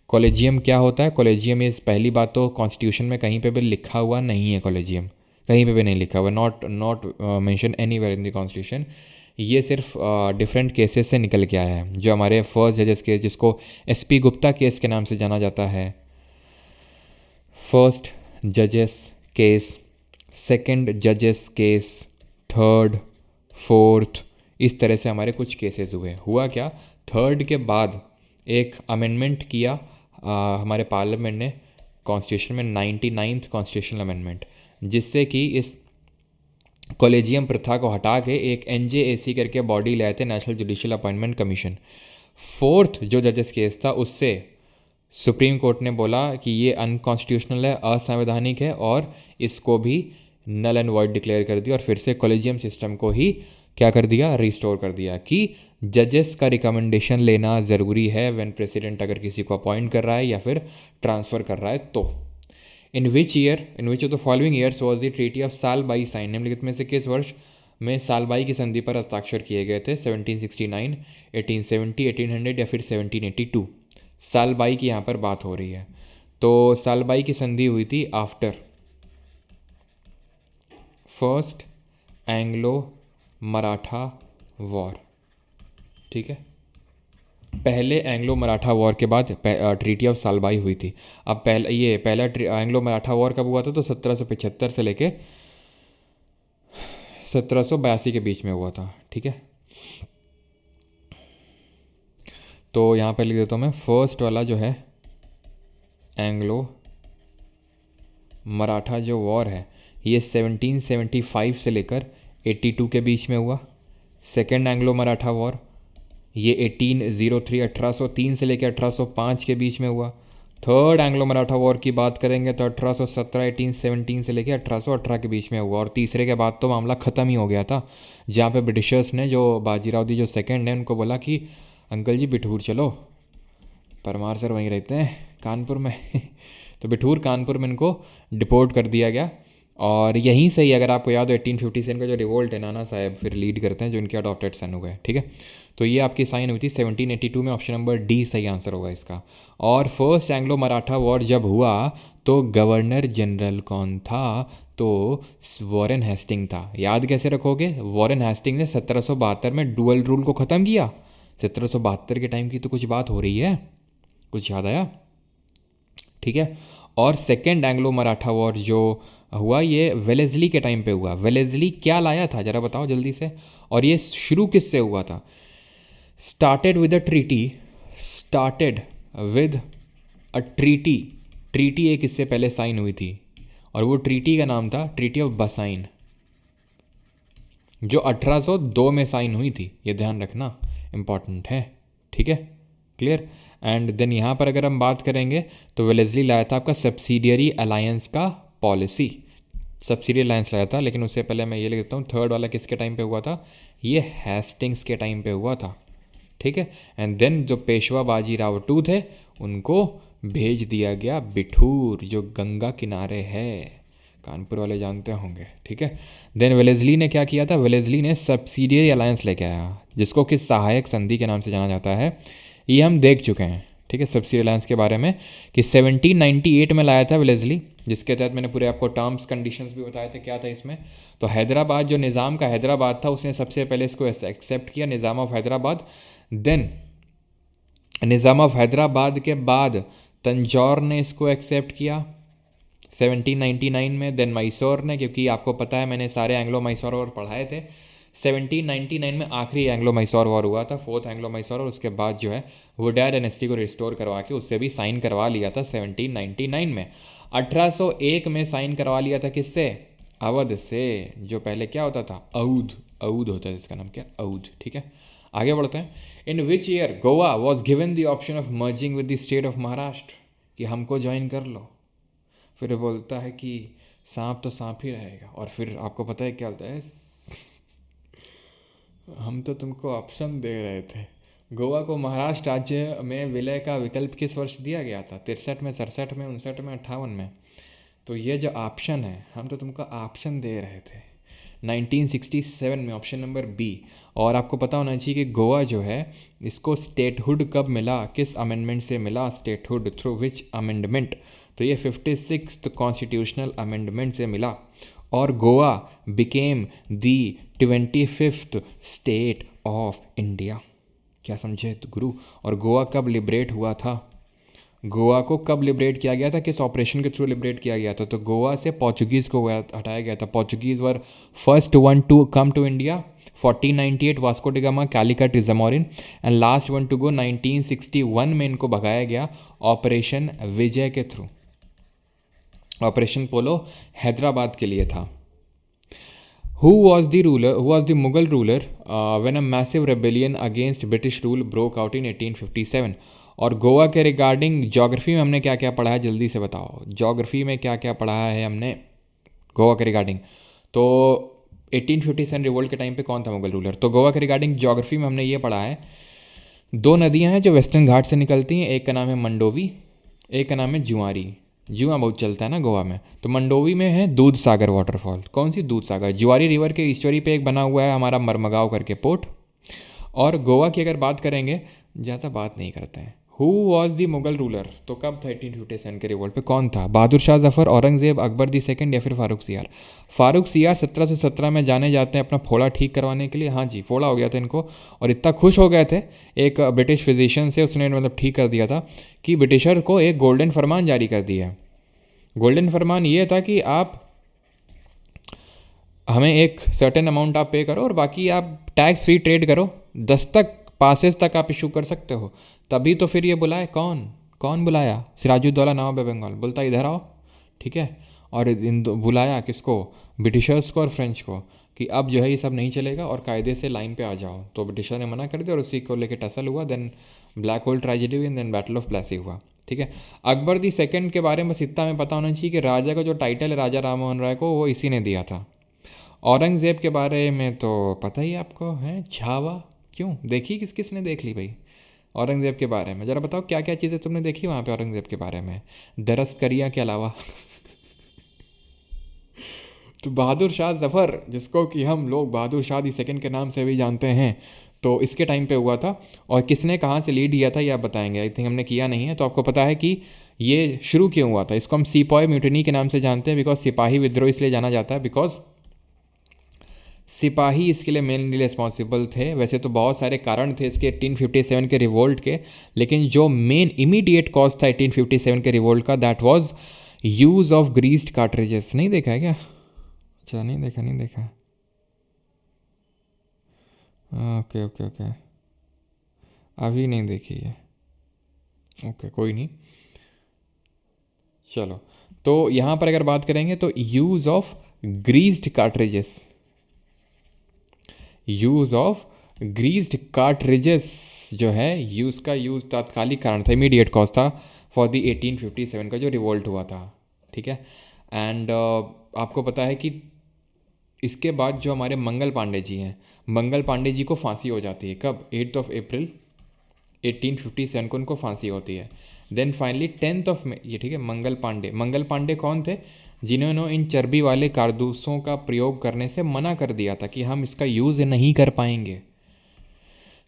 कॉलेजियम क्या होता है? कॉलेजियम इस पहली बात तो कॉन्स्टिट्यूशन में कहीं पे भी लिखा हुआ नहीं है, कॉलेजियम कहीं पे भी नहीं लिखा हुआ, not mention anywhere in the constitution. ये सिर्फ डिफरेंट केसेस से निकल के आया है। जो हमारे फर्स्ट जजेस केस, जिसको SP गुप्ता केस के नाम से जाना जाता है, फर्स्ट जजेस केस, सेकंड जजेस केस, थर्ड, फोर्थ, इस तरह से हमारे कुछ केसेस हुए। हुआ क्या? थर्ड के बाद एक अमेंडमेंट किया हमारे पार्लियामेंट ने कॉन्स्टिट्यूशन में, 99th कॉन्स्टिट्यूशनल अमेंडमेंट, जिससे कि इस कॉलेजियम प्रथा को हटा के एक NJAC करके बॉडी लाए थे, national judicial appointment commission. Fourth जो जजेस केस था उससे सुप्रीम कोर्ट ने बोला कि ये अनकॉन्स्टिट्यूशनल है, असंवैधानिक है, और इसको भी नल एंड वॉइड डिक्लेयर कर दिया और फिर से कॉलेजियम सिस्टम को ही क्या कर दिया, रिस्टोर कर दिया कि जजेस का रिकमेंडेशन लेना ज़रूरी है व्हेन प्रेसिडेंट अगर किसी को अपॉइंट कर रहा है या फिर ट्रांसफ़र कर रहा है तो। In which of the following years was the treaty of Salbai sign, निम्नलिखित में से किस वर्ष में सालबाई की संधि पर हस्ताक्षर किए गए थे? 1769, 1870, 1800 या फिर 1782। सालबाई की यहाँ पर बात हो रही है। तो सालबाई की संधि हुई थी after first Anglo Maratha war, ठीक है, पहले एंग्लो मराठा वॉर के बाद ट्रीटी ऑफ सालबाई हुई थी। अब पहला एंग्लो मराठा वॉर कब हुआ था? तो 1775 से लेके 1782 के बीच में हुआ था, ठीक है। तो यहाँ पर लिख देता हूँ मैं, फर्स्ट वाला जो है एंग्लो मराठा जो वॉर है ये 1775 से लेकर 82 के बीच में हुआ। सेकेंड एंग्लो मराठा वॉर ये 1803 1803 से लेकर 1805 के बीच में हुआ। थर्ड एंग्लो मराठा वॉर की बात करेंगे तो 1817 1817 से लेकर 1818 के बीच में हुआ। और तीसरे के बाद तो मामला ख़त्म ही हो गया था, जहाँ पे ब्रिटिशर्स ने जो बाजीराव दी जो सेकंड है उनको बोला कि अंकल जी बिठूर चलो, परमार सर वहीं रहते हैं कानपुर में तो बिठूर कानपुर में इनको डिपोर्ट कर दिया गया। और यहीं से ही अगर आपको याद हो 1850 से इनका जो रिवोल्ट है नाना साहब फिर लीड करते हैं जो इनके अडॉप्टेड सन हुए, ठीक है। तो ये आपकी साइन हुई थी 1782 में, ऑप्शन नंबर डी सही आंसर होगा इसका। और फर्स्ट एंग्लो मराठा वॉर जब हुआ तो गवर्नर जनरल कौन था? तो वॉरेन हेस्टिंग था। याद कैसे रखोगे? वॉरेन हेस्टिंग ने 1772 में डुअल रूल को ख़त्म किया। 1772 के टाइम की तो कुछ बात हो रही है, कुछ याद आया, ठीक है। और सेकेंड एंग्लो मराठा वॉर जो हुआ ये वेलेस्ली के टाइम पे हुआ। वेलेस्ली क्या लाया था ज़रा बताओ जल्दी से, और ये शुरू किससे हुआ था? Started with a treaty. Treaty एक इससे पहले साइन हुई थी और वो ट्रीटी का नाम था ट्रीटी ऑफ बसाइन, जो 1802 में साइन हुई थी। ये ध्यान रखना, इंपॉर्टेंट है, ठीक है, क्लियर। एंड देन यहाँ पर अगर हम बात करेंगे तो वेलेस्ली लाया था आपका सब्सिडियरी अलायंस का पॉलिसी, सब्सिडियरी अलायंस लाया था। लेकिन उससे पहले मैं ये लिख देता हूँ, थर्ड वाला किसके टाइम पे हुआ था? ये हेस्टिंग्स के टाइम पे हुआ था, ठीक है। एंड देन जो पेशवा बाजीराव टू थे उनको भेज दिया गया बिठूर, जो गंगा किनारे है, कानपुर वाले जानते होंगे, ठीक है। देन वेलेस्ली ने क्या किया था? वेलेस्ली ने सब्सिडियरी अलायंस लेके आया, जिसको कि सहायक संधि के नाम से जाना जाता है। ये हम देख चुके हैं, ठीक है, सब्सिडी अलायंस के बारे में कि 1798 में लाया था वेलेस्ली, जिसके तहत मैंने पूरे आपको टर्म्स कंडीशंस भी बताए थे क्या था इसमें। तो हैदराबाद जो निज़ाम का हैदराबाद था उसने सबसे पहले इसको एक्सेप्ट किया, Nizam of Hyderabad. Then Nizam of Hyderabad के बाद तंजौर ने इसको एक्सेप्ट किया 1799 में। देन मैसूर ने, क्योंकि आपको पता है मैंने सारे एंग्लो मैसूर वॉर पढ़ाए थे, 1799 में आखिरी एंग्लो मैसूर वॉर हुआ था, फोर्थ एंग्लो मैसूर, और उसके बाद जो है वुडेयर डायनेस्टी को रिस्टोर करवा के उससे भी साइन करवा लिया था 1799 में। 1801 में साइन करवा लिया था किससे? अवध से, जो पहले क्या होता था? अवध होता है, इसका नाम क्या? अवध, ठीक है। आगे बढ़ते हैं। In which year Goa was given the option of merging with the state of Maharashtra, कि हमको ज्वाइन कर लो। फिर बोलता है कि सांप तो सांप ही रहेगा, और फिर आपको पता है क्या होता है, हम तो तुमको ऑप्शन दे रहे थे। गोवा को महाराष्ट्र राज्य में विलय का विकल्प किस वर्ष दिया गया था? 63 में, 67 में, 59 में, 58 में। तो ये जो ऑप्शन है, हम तो तुमको ऑप्शन दे रहे थे 1967 में, ऑप्शन नंबर बी। और आपको पता होना चाहिए कि गोवा जो है इसको स्टेटहुड कब मिला, किस अमेंडमेंट से मिला स्टेटहुड, थ्रू विच अमेंडमेंट? तो ये 56th कॉन्स्टिट्यूशनल अमेंडमेंट से मिला, और Goa became the 25th state of India. क्या समझे तो गुरु? और गोवा कब लिबरेट हुआ था? गोवा को कब लिबरेट किया गया था, किस ऑपरेशन के थ्रू लिबरेट किया गया था? तो गोवा से पोर्चुगीज़ को हटाया गया था। Portuguese were first one to come to India 1498, Vasco da Gama, Calicut, Zamorin, and last one to go 1961 में इनको भगाया गया ऑपरेशन विजय के थ्रू। ऑपरेशन पोलो हैदराबाद के लिए था। Who was the Mughal ruler when a massive rebellion against British rule broke out in 1857? और गोवा के रिगार्डिंग ज्योग्राफी में हमने क्या क्या पढ़ा है, जल्दी से बताओ, ज्योग्राफी में क्या क्या पढ़ा है हमने गोवा के रिगार्डिंग। तो 1857 रिवोल्ट के टाइम पे कौन था मुगल रूलर। तो गोवा के रिगार्डिंग ज्योग्राफी में हमने ये पढ़ा है, दो नदियां हैं जो वेस्टर्न घाट से निकलती हैं, एक का नाम है मंडोवी, एक का नाम है जुआरी। जुआ बहुत चलता है ना गोवा में। तो मंडोवी में है दूध सागर वाटरफॉल। कौन सी दूध सागर, जुआरी रिवर के ईस्टरी पे एक बना हुआ है हमारा मरमगांव करके पोर्ट। और गोवा की अगर बात करेंगे, ज़्यादा बात नहीं करते हैं, who was the Mughal ruler, तो कब था 1857 के रिवोल्ट पे कौन था, बहादुर शाह जफर, औरंगजेब, अकबर दी सेकंड या फिर फारूक सियार। फारूक सियार 1717 में जाने जाते हैं अपना फोड़ा ठीक करवाने के लिए। हाँ जी, फोड़ा हो गया था इनको, और इतना खुश हो गए थे एक ब्रिटिश फिजिशियन से, उसने मतलब ठीक कर दिया था कि ब्रिटिशर को एक गोल्डन फरमान जारी कर दिया। गोल्डन फरमान ये था कि आप हमें एक सर्टेन अमाउंट आप पे करो और बाकी आप टैक्स फ्री ट्रेड करो, 10 तक पासेस तक आप इशू कर सकते हो। तभी तो फिर ये बुलाए, कौन कौन बुलाया, सिराजुद्दौला नवाब बंगाल, बोलता इधर आओ, ठीक है। और बुलाया किसको, ब्रिटिशर्स को और फ्रेंच को, कि अब जो है ये सब नहीं चलेगा और कायदे से लाइन पे आ जाओ। तो ब्रिटिशर ने मना कर दिया और उसी को लेकर टसल हुआ, देन ब्लैक होल ट्रेजेडी हुई, देन बैटल ऑफ प्लेसी हुआ, ठीक है। अकबर दी सेकंड के बारे में बस इतना हमें पता होना चाहिए कि राजा का जो टाइटल है राजा राम मोहन राय को, वो इसी ने दिया था। औरंगज़ेब के बारे में तो पता ही आपको है, छावा, क्यों देखी, किस किस ने देख ली भाई औरंगज़ेब के बारे में, ज़रा बताओ क्या क्या चीज़ें तुमने देखी वहाँ पे औरंगज़ेब के बारे में, दरसकरिया के अलावा। तो बहादुर शाह जफ़र, जिसको कि हम लोग बहादुर शाह दी सेकंड के नाम से भी जानते हैं, तो इसके टाइम पे हुआ था। और किसने कहाँ से लीड किया था ये आप बताएंगे, आई थिंक हमने किया नहीं है। तो आपको पता है कि ये शुरू क्यों हुआ था, इसको हम सीपॉय म्यूटिनी के नाम से जानते हैं, बिकॉज सिपाही विद्रोह इसलिए जाना जाता है बिकॉज सिपाही इसके लिए मेनली रिस्पॉन्सिबल थे। वैसे तो बहुत सारे कारण थे इसके 1857 के रिवोल्ट के, लेकिन जो मेन इमीडिएट कॉज था 1857 के रिवोल्ट का, that was use of greased cartridges. नहीं देखा है क्या, अच्छा नहीं देखा, नहीं देखा, ओके ओके ओके, अभी नहीं देखी है, ओके कोई नहीं, चलो। तो यहाँ पर अगर बात करेंगे तो use of greased cartridges, use of greased cartridges जो है, यूज़ का यूज़ तात्कालिक कारण था, इमीडिएट कॉज था फॉर द 1857 का जो रिवोल्ट हुआ था, ठीक है। एंड आपको पता है कि इसके बाद जो हमारे मंगल पांडे जी हैं, मंगल पांडे जी को फांसी हो जाती है, कब, 8 अप्रैल 1857 को उनको फांसी होती है। देन फाइनली 10 मई, ये ठीक है, मंगल पांडे कौन थे, जिन्होंने इन चर्बी वाले कारतूसों का प्रयोग करने से मना कर दिया था कि हम इसका यूज़ नहीं कर पाएंगे,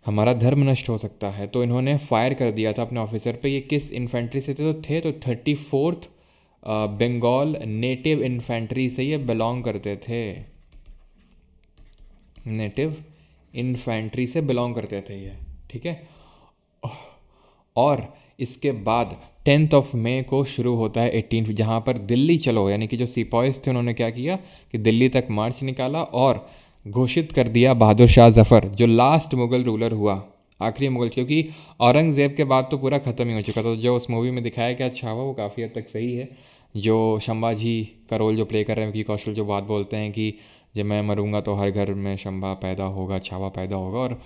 हमारा धर्म नष्ट हो सकता है। तो इन्होंने फायर कर दिया था अपने ऑफिसर पे। ये किस इन्फेंट्री से थे, तो 34th बंगाल नेटिव इन्फेंट्री से ये बिलोंग करते थे, नेटिव इन्फेंट्री से बिलोंग करते थे ये, ठीक है। और इसके बाद 10 मई को शुरू होता है 18, जहाँ पर दिल्ली चलो, यानी कि जो सिपाहीज थे उन्होंने क्या किया कि दिल्ली तक मार्च निकाला और घोषित कर दिया बहादुर शाह जफ़र, जो लास्ट मुग़ल रूलर हुआ, आखिरी मुग़ल, क्योंकि औरंगज़ेब के बाद तो पूरा ख़त्म ही हो चुका था। जो उस मूवी में दिखाया गया अच्छा हुआ वो काफ़ी हद तक सही है, जो शंभाजी का रोल जो प्ले कर रहे हैं विकी कौशल, जो बात बोलते हैं कि जब मैं मरूंगा तो हर घर में शंभा पैदा होगा, छावा पैदा होगा, और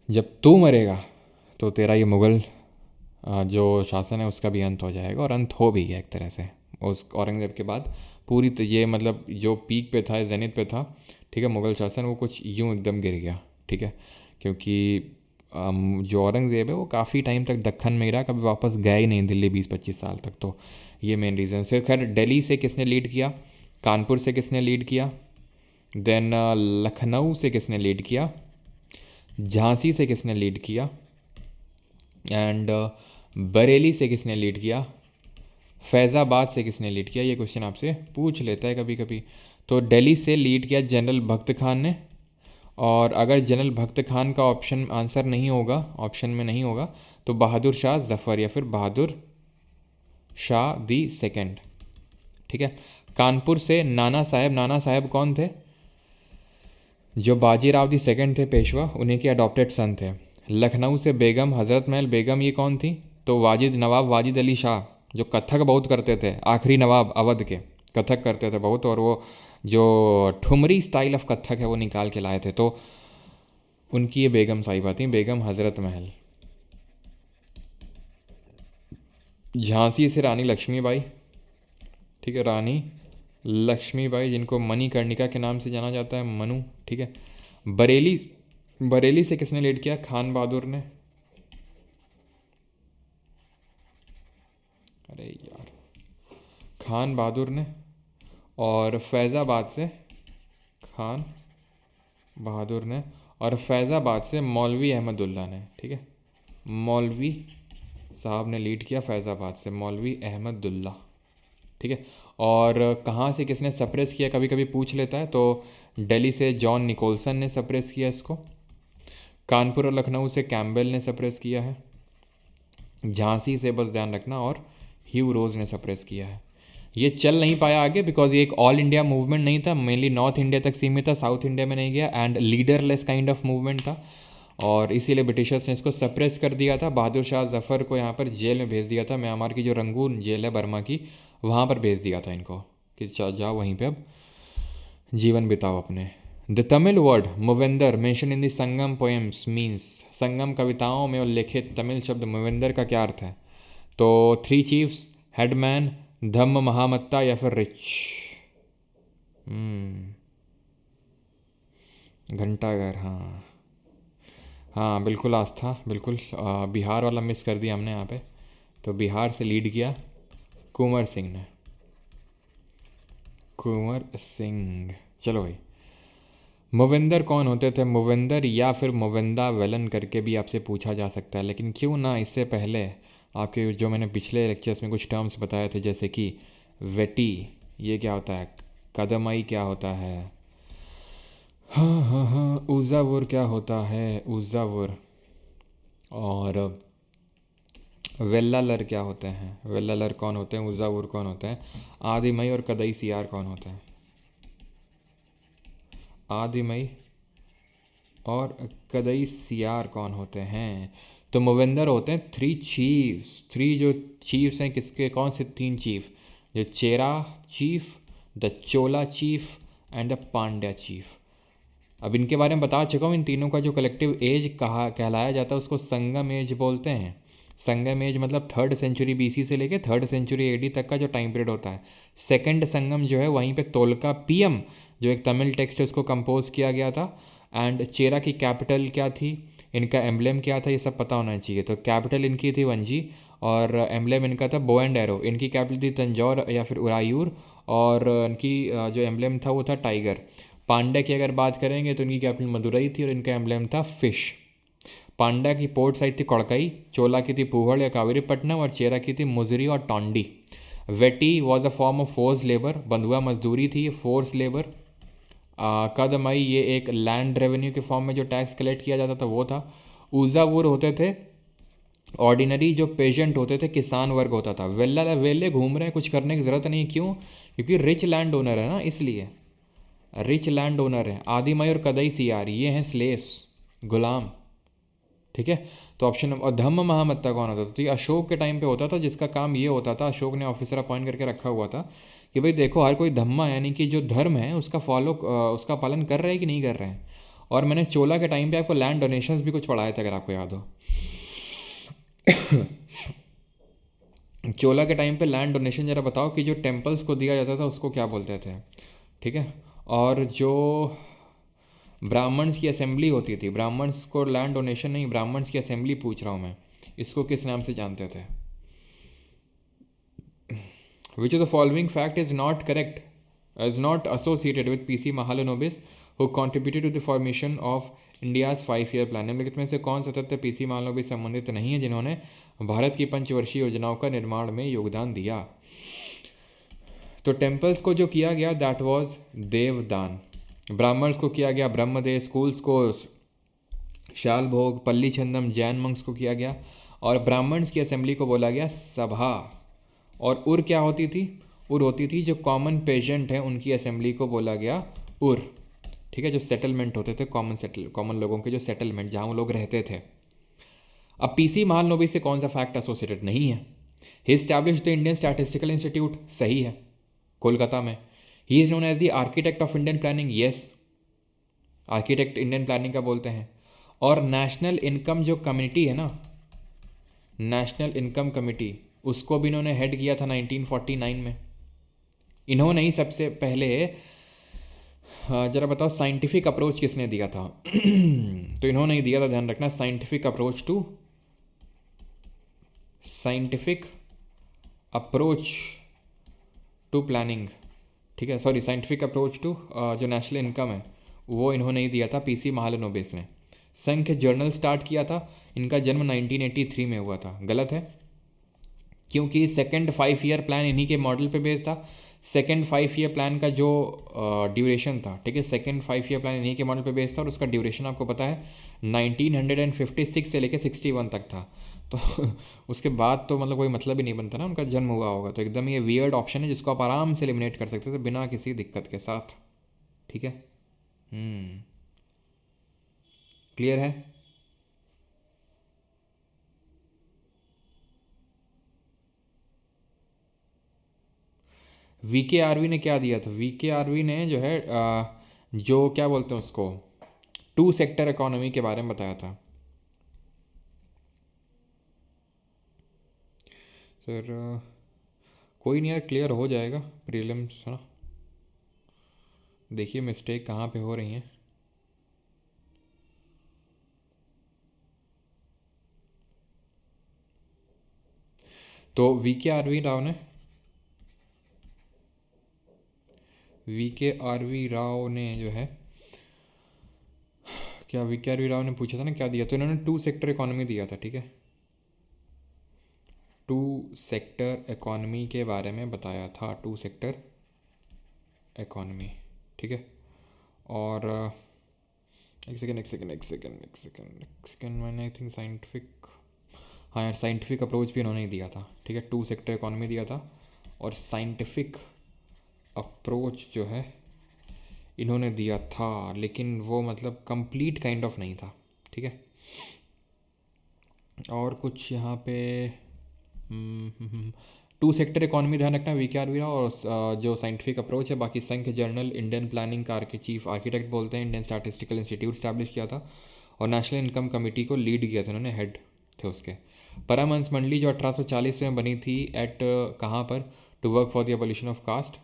जब तू मरेगा तो तेरा ये मुग़ल जो शासन है उसका भी अंत हो जाएगा, और अंत हो भी गया एक तरह से उस औरंगज़ेब के बाद। पूरी तो ये मतलब जो पीक पे था, जेनिथ पे था, ठीक है, मुग़ल शासन, वो कुछ यूँ एकदम गिर गया, ठीक है। क्योंकि जो औरंगज़ेब है वो काफ़ी टाइम तक दक्खन में ही रहा, कभी वापस गया ही नहीं दिल्ली 20-25 साल तक। तो ये मेन रीज़न से। खैर दिल्ली से किसने लीड किया, कानपुर से किसने लीड किया, देन लखनऊ से किसने लीड किया, झांसी से किसने लीड किया, एंड बरेली से किसने लीड किया, फैज़ाबाद से किसने लीड किया, ये क्वेश्चन आपसे पूछ लेता है कभी कभी। तो दिल्ली से लीड किया जनरल भक्त खान ने, और अगर जनरल भक्त खान का ऑप्शन आंसर नहीं होगा, ऑप्शन में नहीं होगा, तो बहादुर शाह जफ़र या फिर बहादुर शाह दी सेकंड, ठीक है। कानपुर से नाना साहेब कौन थे, जो बाजीराव दी सेकंड थे पेशवा, उन्हीं के अडॉप्टेड सन थे। लखनऊ से बेगम हज़रत महल बेगम, ये कौन थी, तो नवाब वाजिद अली शाह, जो कथक बहुत करते थे, आखिरी नवाब अवध के, कथक करते थे बहुत, और वो जो ठुमरी स्टाइल ऑफ कथक है वो निकाल के लाए थे, तो उनकी ये बेगम साहिबा थी, बेगम हज़रत महल, झांसी से रानी लक्ष्मीबाई, ठीक है, रानी लक्ष्मीबाई जिनको मणिकर्णिका के नाम से जाना जाता है, मनु, ठीक है। बरेली, बरेली से किसने लीड किया? खान बहादुर ने। अरे यार, खान बहादुर ने। और फैज़ाबाद से खान बहादुर ने, और फैज़ाबाद से मौलवी अहमदुल्ला ने, ठीक है। मौलवी साहब ने लीड किया फैज़ाबाद से, मौलवी अहमदुल्ला, ठीक है। और कहाँ से किसने सप्रेस किया, कभी कभी पूछ लेता है, तो दिल्ली से जॉन निकोलसन ने सप्रेस किया इसको। कानपुर और लखनऊ से कैम्बेल ने सप्रेस किया है। झांसी से, बस ध्यान रखना, और ह्यू रोज ने सप्रेस किया है। ये चल नहीं पाया आगे बिकॉज ये एक ऑल इंडिया मूवमेंट नहीं था, मेनली नॉर्थ इंडिया तक सीमित था, साउथ इंडिया में नहीं गया, and leaderless kind of movement था, और इसीलिए ब्रिटिशर्स ने इसको सप्रेस कर दिया था। बहादुर शाह जफ़र को यहाँ पर जेल में भेज दिया था, म्यांमार की जो रंगून जेल है बर्मा की, वहाँ पर भेज दिया था इनको कि जाओ वहीं पे अब जीवन बिताओ अपने। The Tamil word Muvendar mention in the Sangam poems means, Sangam कविताओं में उल्लेखित तमिल शब्द मुवेंदर का क्या अर्थ है? तो 3 चीफ्स, हेडमैन, धम्म महामत्ता, या फिर रिच। घंटाघर, हाँ हाँ बिल्कुल आस्था, बिल्कुल। बिहार वाला मिस कर दिया हमने यहाँ पे, तो बिहार से लीड किया कुंवर सिंह ने, कुंवर सिंह। चलो भाई, मुविंदर कौन होते थे? मुविंदर या फिर मुविंदा वेलन करके भी आपसे पूछा जा सकता है, लेकिन क्यों ना इससे पहले आपके जो मैंने पिछले लेक्चर्स में कुछ टर्म्स बताए थे, जैसे कि वेटी, ये क्या होता है? कदमाई क्या होता है? हाँ हाँ हाँ, उज़ावुर क्या होता है? उज़ावुर। और वेल्लालर क्या होते हैं? वेल्लालर कौन होते हैं? उज़ावुर कौन होते हैं? आदिमई और कदई सियार कौन होते हैं? आदिमई और कदई सियार कौन होते हैं? तो मुविंदर होते हैं 3 चीफ्स। 3 जो चीफ्स हैं किसके, कौन से 3 चीफ? जो Chera chief, the Chola chief, and the Pandya chief. अब इनके बारे में बता चुका हूँ। इन तीनों का जो कलेक्टिव एज कहा कहलाया जाता है उसको संगम एज बोलते हैं। संगम एज मतलब 3rd सेंचुरी बीसी से लेके 3rd सेंचुरी एडी तक का जो टाइम पीरियड होता है। सेकंड संगम जो है वहीं पे तोलका पीएम जो एक तमिल टेक्स्ट है उसको कंपोज किया गया था। एंड चेरा की कैपिटल क्या थी, इनका एम्बलेम क्या था, ये सब पता होना चाहिए। तो कैपिटल इनकी थी वंजी, और एम्बलेम इनका था बो एंड एरो। इनकी कैपिटल थी तंजौर या फिर उरायूर, और इनकी जो एम्बलेम था वो था टाइगर। पांड्या की अगर बात करेंगे तो इनकी कैपिटल मदुरई थी और इनका एम्बलेम था फिश। पांड्या की पोर्ट साइड थी कोड़कई, चोला की थी पूहड़ या कावेरीपट्टनम, और चेरा की थी मुजरी और टोंडी। Vetti was a form of force labour, बंधुआ मजदूरी थी, फोर्स लेबर। कदमई ये एक लैंड रेवेन्यू के फॉर्म में जो टैक्स कलेक्ट किया जाता था वो था। उज़ावुर होते थे ऑर्डिनरी जो पेजेंट होते थे, किसान वर्ग होता था। वेल्ला वेले घूम रहे हैं, कुछ करने की ज़रूरत नहीं। क्यों? क्योंकि रिच लैंड ओनर है ना, इसलिए रिच लैंड ओनर है। आदिमई और कदई सियार ये हैं स्लेव्स, गुलाम, ठीक है। तो ऑप्शन, और धम्म महामत्ता कौन होता था? तो ये अशोक के टाइम पे होता था, जिसका काम ये होता था, अशोक ने ऑफिसर अपॉइंट करके रखा हुआ था कि भाई देखो हर कोई धम्मा यानी कि जो धर्म है उसका उसका पालन कर रहे हैं कि नहीं कर रहे हैं। और मैंने चोला के टाइम पे आपको लैंड डोनेशंस भी कुछ पढ़ाए थे अगर आपको याद हो। चोला के टाइम पे लैंड डोनेशन जरा बताओ कि जो टेम्पल्स को दिया जाता था उसको क्या बोलते थे, ठीक है। और जो ब्राह्मण्स की असेंबली होती थी, ब्राह्मण्स को लैंड डोनेशन नहीं, ब्राह्मण्स की असेंबली पूछ रहा हूँ मैं, इसको किस नाम से जानते थे? Which of the following fact is not correct, is not associated with PC Mahalanobis who contributed to the formation of India's 5-year plan? निम्नलिखित में से कौन सा तथ्य पीसी महालनोबिस संबंधित नहीं है जिन्होंने भारत की पंचवर्षीय योजनाओं का निर्माण में योगदान दिया? तो टेम्पल्स को जो किया गया दैट वाज देवदान, ब्राह्मण्स को किया गया ब्रह्मदेव, स्कूल्स को शाल भोग, पल्ली छंदम जैन मंक्स को किया गया, और ब्राह्मण्स की असेंबली को बोला गया सभा। और उर क्या होती थी? उर होती थी जो कॉमन पेजेंट हैं उनकी असेंबली को बोला गया उर, ठीक है। जो सेटलमेंट होते थे, कॉमन लोगों के जो सेटलमेंट जहाँ वो लोग रहते थे। अब पीसी महालनोबिस से कौन सा फैक्ट एसोसिएटेड नहीं है? He establish the Indian statistical institute, सही है, कोलकाता में। He is known as the architect of Indian planning, yes, architect Indian planning का बोलते हैं। और नेशनल इनकम जो कम्युनिटी है ना, नेशनल इनकम कमिटी, उसको भी इन्होंने हेड किया था 1949 में। इन्होंने ही सबसे पहले जरा बताओ साइंटिफिक अप्रोच किसने दिया था? तो इन्होंने ही दिया था, ध्यान रखना, साइंटिफिक अप्रोच टू प्लानिंग, ठीक है, सॉरी, साइंटिफिक अप्रोच टू जो नेशनल इनकम है वो इन्होंने ही दिया था, पीसी महालनोबिस ने। संख्य जर्नल स्टार्ट किया था, इनका जन्म 1983 में हुआ था। गलत है, क्योंकि सेकंड 5 ईयर प्लान इन्हीं के मॉडल पे बेस्ड था। सेकंड 5 ईयर प्लान का जो ड्यूरेशन था, ठीक है, सेकंड 5 ईयर प्लान इन्हीं के मॉडल पे बेस्ड था, और उसका ड्यूरेशन आपको पता है 1956 से लेकर 61 तक था। तो उसके बाद तो मतलब कोई मतलब ही नहीं बनता ना, उनका जन्म हुआ होगा। तो एकदम ये वियर्ड ऑप्शन है जिसको आप आराम से एलिमिनेट कर सकते थे बिना किसी दिक्कत के साथ, ठीक है। क्लियर है? VKRV ने क्या दिया था? VKRV ने जो है जो क्या बोलते हैं उसको, 2 सेक्टर इकोनॉमी के बारे में बताया था। सर कोई नहीं यार, क्लियर हो जाएगा प्रीलिम्स, है ना। देखिए मिस्टेक कहाँ पे हो रही हैं। तो VKRV राव ने जो है क्या, VKRV राव ने पूछा था ना क्या दिया, तो इन्होंने 2 सेक्टर इकोनॉमी दिया था, ठीक है। 2 सेक्टर इकोनॉमी के बारे में बताया था, 2 सेक्टर इकोनॉमी, ठीक है। और एक सेकेंड मैंने आई थिंक साइंटिफिक, हाँ यार साइंटिफिक अप्रोच भी इन्होंने ही दिया था, ठीक है। 2 सेक्टर इकोनॉमी दिया था, और साइंटिफिक अप्रोच जो है इन्होंने दिया था, लेकिन वो मतलब कंप्लीट काइंड ऑफ नहीं था, ठीक है। और कुछ यहाँ पे 2 सेक्टर इकोनॉमी ध्यान रखना, VKRV राव, और जो साइंटिफिक अप्रोच है, बाकी संघ जर्नल इंडियन प्लानिंग का चीफ आर्किटेक्ट बोलते हैं, इंडियन स्टैटिस्टिकल इंस्टीट्यूट स्टैब्लिश किया था, और नेशनल इनकम कमेटी को लीड किया था उन्होंने, हेड थे उसके। परमहंस मंडली जो 1840 में बनी थी, एट कहाँ पर, to work for the abolition of caste.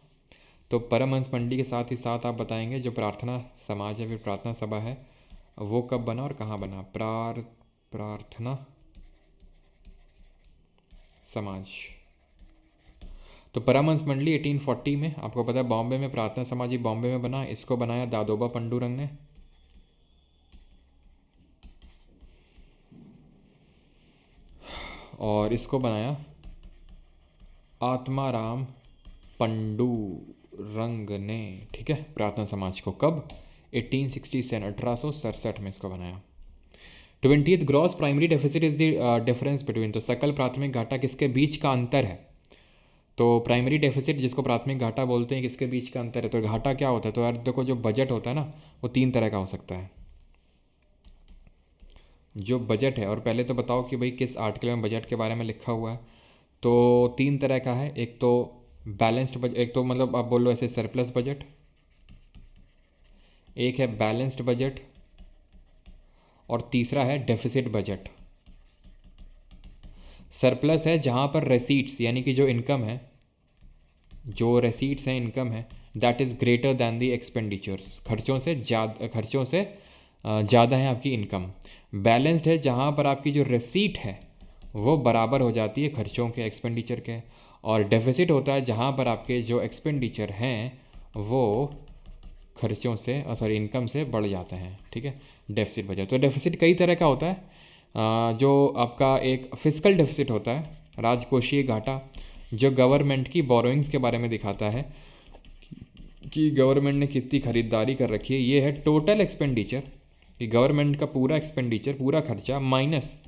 तो परमहंस मंडली के साथ ही साथ आप बताएंगे जो प्रार्थना समाज है, फिर प्रार्थना सभा है, वो कब बना और कहाँ बना? प्रार्थना समाज। तो परमहंस मंडली 1840 में, आपको पता है बॉम्बे में प्रार्थना समाज ही बॉम्बे में बना, इसको बनाया दादोबा पंडुरंग ने। और इसको बनाया आत्माराम पंडुरंग ने, ठीक है, प्रार्थना समाज को। कब? 1867 में इसको बनाया। 20th gross primary deficit is the difference between, तो सकल प्राथमिक घाटा किसके बीच का अंतर है? तो प्राइमरी डेफिसिट जिसको प्राथमिक घाटा बोलते हैं, किसके बीच का अंतर है? तो घाटा क्या होता है? तो यार देखो, जो बजट होता है ना, वो 3 तरह का हो सकता है। जो बजट है, और पहले तो बताओ कि भाई किस आर्टिकल में बजट के बारे में लिखा हुआ है। तो 3 तरह का है, एक तो बैलेंस्ड बजट, एक तो मतलब आप बोल लो ऐसे सरप्लस बजट, एक है बैलेंस्ड बजट, और तीसरा है डेफिसिट बजट। सरप्लस है जहाँ पर रेसीट्स, यानी कि जो इनकम है, जो रेसीट्स हैं, इनकम है, that is greater than the expenditures, खर्चों से ज़्यादा है आपकी इनकम। बैलेंस्ड है जहाँ पर आपकी जो रेसीट है वो बराबर हो जाती है खर्चों के, एक्सपेंडिचर के। और डेफिसिट होता है जहाँ पर आपके जो एक्सपेंडिचर हैं वो खर्चों से इनकम से बढ़ जाते हैं, ठीक है। डेफिसिट बजट, तो डेफिसिट कई तरह का होता है। जो आपका एक फिस्कल डेफिसिट होता है, राजकोषीय घाटा, जो गवर्नमेंट की बोरोइंग्स के बारे में दिखाता है कि गवर्नमेंट ने कितनी खरीदारी कर रखी है। ये है टोटल एक्सपेंडिचर, कि गवर्नमेंट का पूरा एक्सपेंडिचर, पूरा खर्चा, माइनस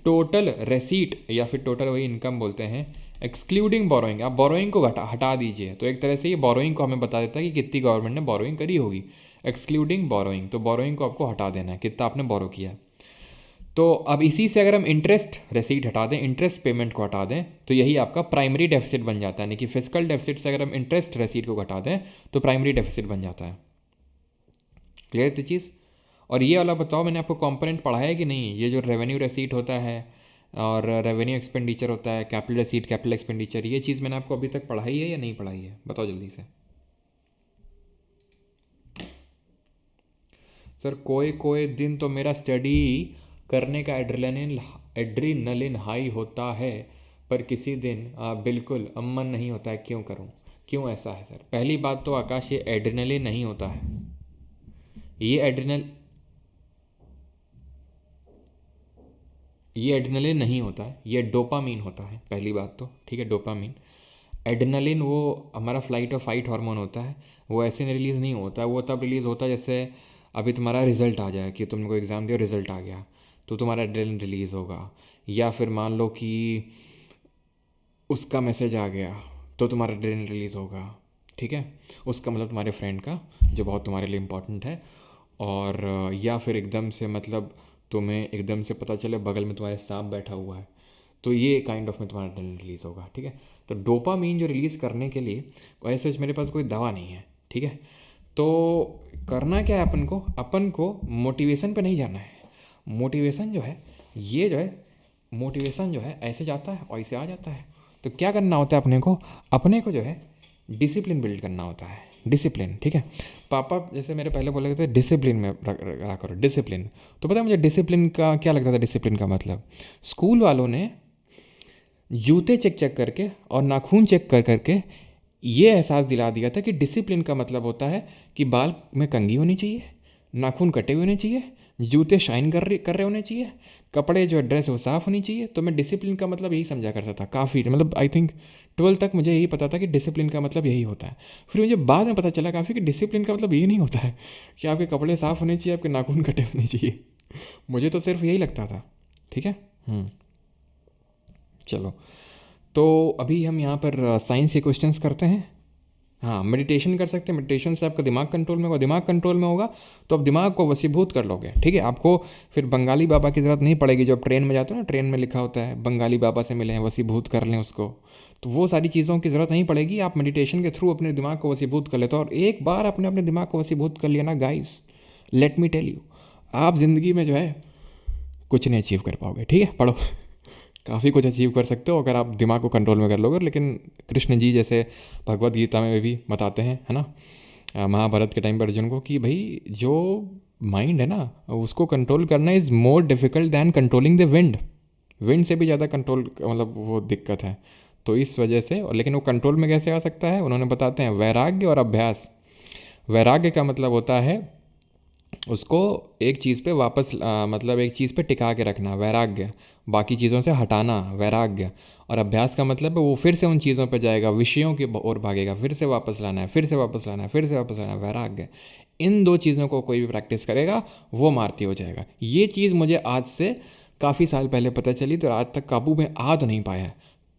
टोटल रेसीट, या फिर टोटल वही इनकम बोलते हैं, एक्सक्लूडिंग बोरोइंग। आप बोरोइंग को हटा दीजिए, तो एक तरह से ये बोरोइंग को हमें बता देता है कि कितनी गवर्नमेंट ने बोरोइंग करी होगी। एक्सक्लूडिंग बोरोइंग, तो बोरोइंग को आपको हटा देना है, कितना आपने बोरो किया। तो अब इसी से अगर हम इंटरेस्ट रेसीट हटा दें, इंटरेस्ट पेमेंट को हटा दें, तो यही आपका प्राइमरी डेफिसिट बन जाता है। यानी कि फिस्कल डेफिसिट से अगर हम इंटरेस्ट रेसीट को घटा दें तो प्राइमरी डेफिसिट बन जाता है। क्लियर थी चीज़? और ये वाला बताओ, मैंने आपको कंपोनेंट पढ़ाया है कि नहीं? ये जो रेवेन्यू रेसीट होता है, और रेवेन्यू एक्सपेंडिचर होता है, कैपिटल रिसीट, कैपिटल एक्सपेंडिचर। ये चीज़ मैंने आपको अभी तक पढ़ाई है या नहीं पढ़ाई है, बताओ जल्दी से। सर कोई कोई दिन तो मेरा स्टडी करने का एड्रीनलिन हाई होता है, पर किसी दिन बिल्कुल अमन नहीं होता है, क्यों करूं? क्यों ऐसा है सर? पहली बात तो आकाश, ये एड्रीनलिन नहीं होता है, ये एड्रीनलिन नहीं होता है, ये डोपामीन होता है, पहली बात तो, ठीक है, डोपामीन। एड्रेनलिन वो हमारा फ्लाइट और फाइट हार्मोन होता है, वो ऐसे रिलीज़ नहीं होता है, वो तब रिलीज़ होता है जैसे अभी तुम्हारा रिज़ल्ट आ जाए, कि तुमने कोई एग्ज़ाम दिया, रिज़ल्ट आ गया, तो तुम्हारा एड्रेनलिन रिलीज़ होगा। या फिर मान लो कि उसका मैसेज आ गया, तो तुम्हारा एड्रेनलिन रिलीज़ होगा, ठीक है, उसका मतलब तुम्हारे फ्रेंड का, जो बहुत तुम्हारे लिए इम्पोर्टेंट है। और या फिर एकदम से मतलब तुम्हें एकदम से पता चले बगल में तुम्हारे सांप बैठा हुआ है, तो ये काइंड ऑफ में तुम्हारा एड्रेनलिन रिलीज़ होगा, ठीक है। तो डोपामीन जो रिलीज़ करने के लिए ऐसे मेरे पास कोई दवा नहीं है, ठीक है। तो करना क्या है अपन को मोटिवेशन पे नहीं जाना है। मोटिवेशन जो है, ये जो है मोटिवेशन जो है ऐसे जाता है और ऐसे आ जाता है। तो क्या करना होता है अपने को जो है डिसिप्लिन बिल्ड करना होता है, डिसिप्लिन, ठीक है। पापा जैसे मेरे पहले बोले थे डिसिप्लिन में रखा करो, डिसिप्लिन। तो पता है मुझे डिसिप्लिन का क्या लगता था? डिसिप्लिन का मतलब स्कूल वालों ने जूते चेक करके और नाखून चेक करके ये एहसास दिला दिया था कि डिसिप्लिन का मतलब होता है कि बाल में कंघी होनी चाहिए, नाखून कटे हुए होने चाहिए, जूते शाइन कर रहे होने चाहिए, कपड़े जो ड्रेस है वो साफ़ होनी चाहिए। तो मैं डिसिप्लिन का मतलब यही समझा करता था काफ़ी, मतलब आई थिंक 12 तक मुझे यही पता था कि डिसिप्लिन का मतलब यही होता है। फिर मुझे बाद में पता चला काफ़ी कि डिसिप्लिन का मतलब यही नहीं होता है कि आपके कपड़े साफ़ होने चाहिए, आपके नाखून कटे होने चाहिए। मुझे तो सिर्फ यही लगता था, ठीक है। चलो, तो अभी हम यहाँ पर साइंस के क्वेश्चंस करते हैं। हाँ, मेडिटेशन कर सकते हैं, मेडिटेशन से आपका दिमाग कंट्रोल में होगा, दिमाग कंट्रोल में होगा तो आप दिमाग को वसीभूत कर लोगे, ठीक है। आपको फिर बंगाली बाबा की ज़रूरत नहीं पड़ेगी। जो आप ट्रेन में जाते हो ना, ट्रेन में लिखा होता है बंगाली बाबा से मिले हैं, वसीभूत कर लें उसको, तो वो सारी चीज़ों की ज़रूरत नहीं पड़ेगी। आप मेडिटेशन के थ्रू अपने दिमाग को वसीभूत कर लेते हो। और एक बार आपने अपने दिमाग को वसीभूत कर लिया ना guys, let me tell you, आप ज़िंदगी में जो है कुछ नहीं अचीव कर पाओगे, ठीक है। पढ़ो, काफ़ी कुछ अचीव कर सकते हो अगर आप दिमाग को कंट्रोल में कर लोगे। लेकिन कृष्ण जी जैसे भगवत गीता में भी बताते हैं, है ना, महाभारत के टाइम पर अर्जुन को, कि भाई जो माइंड है ना उसको कंट्रोल करना is more difficult than controlling the wind से भी ज़्यादा कंट्रोल, मतलब वो दिक्कत है। तो इस वजह से, और लेकिन वो कंट्रोल में कैसे आ सकता है, उन्होंने बताते हैं वैराग्य और अभ्यास। वैराग्य का मतलब होता है उसको एक चीज़ पे वापस मतलब एक चीज़ पे टिका के रखना, वैराग्य, बाकी चीज़ों से हटाना, वैराग्य। और अभ्यास का मतलब है वो फिर से उन चीज़ों पे जाएगा, विषयों की ओर भागेगा, फिर से वापस लाना है, फिर से वापस लाना है, फिर से वापस लाना है, वैराग्य। इन दो चीज़ों को कोई भी प्रैक्टिस करेगा वो मार्ती हो जाएगा। ये चीज़ मुझे आज से काफ़ी साल पहले पता चली, तो आज तक काबू में आ तो नहीं पाया।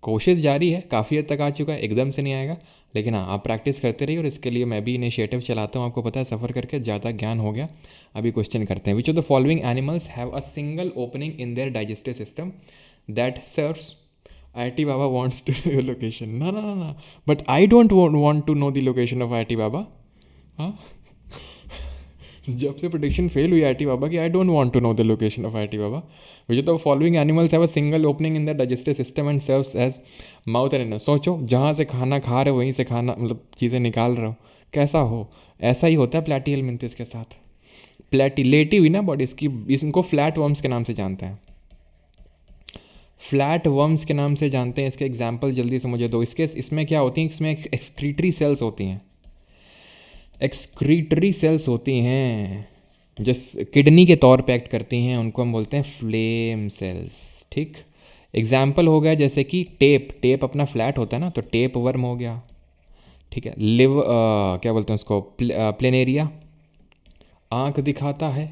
कोशिश जारी है, काफ़ी हद तक आ चुका है, एकदम से नहीं आएगा, लेकिन हाँ आप प्रैक्टिस करते रहिए। और इसके लिए मैं भी इनिशिएटिव चलाता हूँ, आपको पता है, सफ़र करके ज़्यादा ज्ञान हो गया। अभी क्वेश्चन करते हैं। विच of the following animals have a single opening in their digestive system that serves IIT Baba wants to know your location. No. But I don't want to know the location of IIT Baba. हाँ, जब से prediction fail हुई IIT Baba की, I don't want to know the location of IIT Baba. Which the following animals have a single opening in the digestive system and serves as mouth and anus. सोचो, जहाँ से खाना खा रहे हो वहीं से खाना, मतलब चीज़ें निकाल रहे हो, कैसा हो? ऐसा ही होता है प्लेटियल मिंथिस के साथ। प्लेटिलेटिव हुई ना बॉडी इसकी, इनको फ्लैट वर्म्स के नाम से जानते हैं, फ्लैट वर्म्स के नाम से जानते हैं। इसके एग्जाम्पल जल्दी से मुझे दो। इसमें क्या होती हैं? इसमें एक्सक्रीटरी सेल्स होती हैं, एक्सक्रीटरी सेल्स होती हैं जो किडनी के तौर पे एक्ट करती हैं, उनको हम बोलते हैं फ्लेम सेल्स, ठीक। एग्जाम्पल हो गया जैसे कि टेप अपना फ्लैट होता है ना, तो टेप वर्म हो गया, ठीक है। क्या बोलते हैं उसको, प्लेनेरिया, आँख दिखाता है,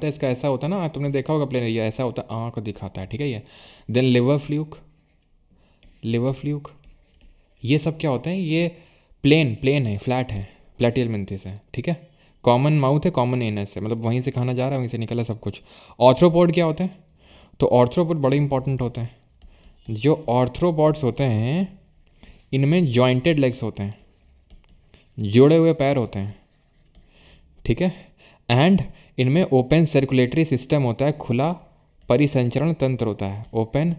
इसका ऐसा होता है ना, तुमने देखा होगा प्लेनेरिया ऐसा होता है, आँख दिखाता है, ठीक है। ये देन लिवर फ्लूक, ये सब क्या होते हैं? ये प्लेन है, फ्लैट है, प्लेटियल मिंथिस है, ठीक है। कॉमन माउथ है, कॉमन एनस है, मतलब वहीं से खाना जा रहा है वहीं से निकला सब कुछ। ऑर्थ्रोपोड क्या होते हैं? तो ऑर्थ्रोपोड बड़े इंपॉर्टेंट होते हैं। जो ऑर्थ्रोपॉड्स होते हैं इनमें जॉइंटेड लेग्स होते हैं, जोड़े हुए पैर होते हैं, ठीक है। एंड इनमें ओपन सर्कुलेटरी सिस्टम होता है, खुला परिसंचरण तंत्र होता है, ओपन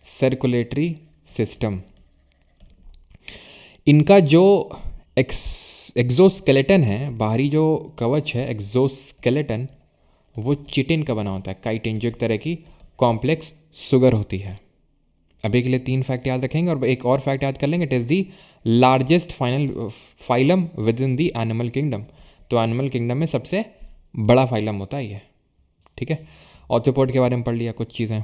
सर्कुलेटरी सिस्टम। इनका जो एक्सोस्केलेटन है, बाहरी जो कवच है एक्सोस्केलेटन, वो चिटिन का बना होता है, काइटिन, जो एक तरह की कॉम्प्लेक्स शुगर होती है। अभी के लिए 3 फैक्ट याद रखेंगे और एक और फैक्ट याद कर लेंगे, it is the largest phylum with in the animal kingdom. तो एनिमल किंगडम में सबसे बड़ा फाइलम होता है ये, ठीक है। ऑर्थोपोड के बारे में पढ़ लिया कुछ चीज़ें,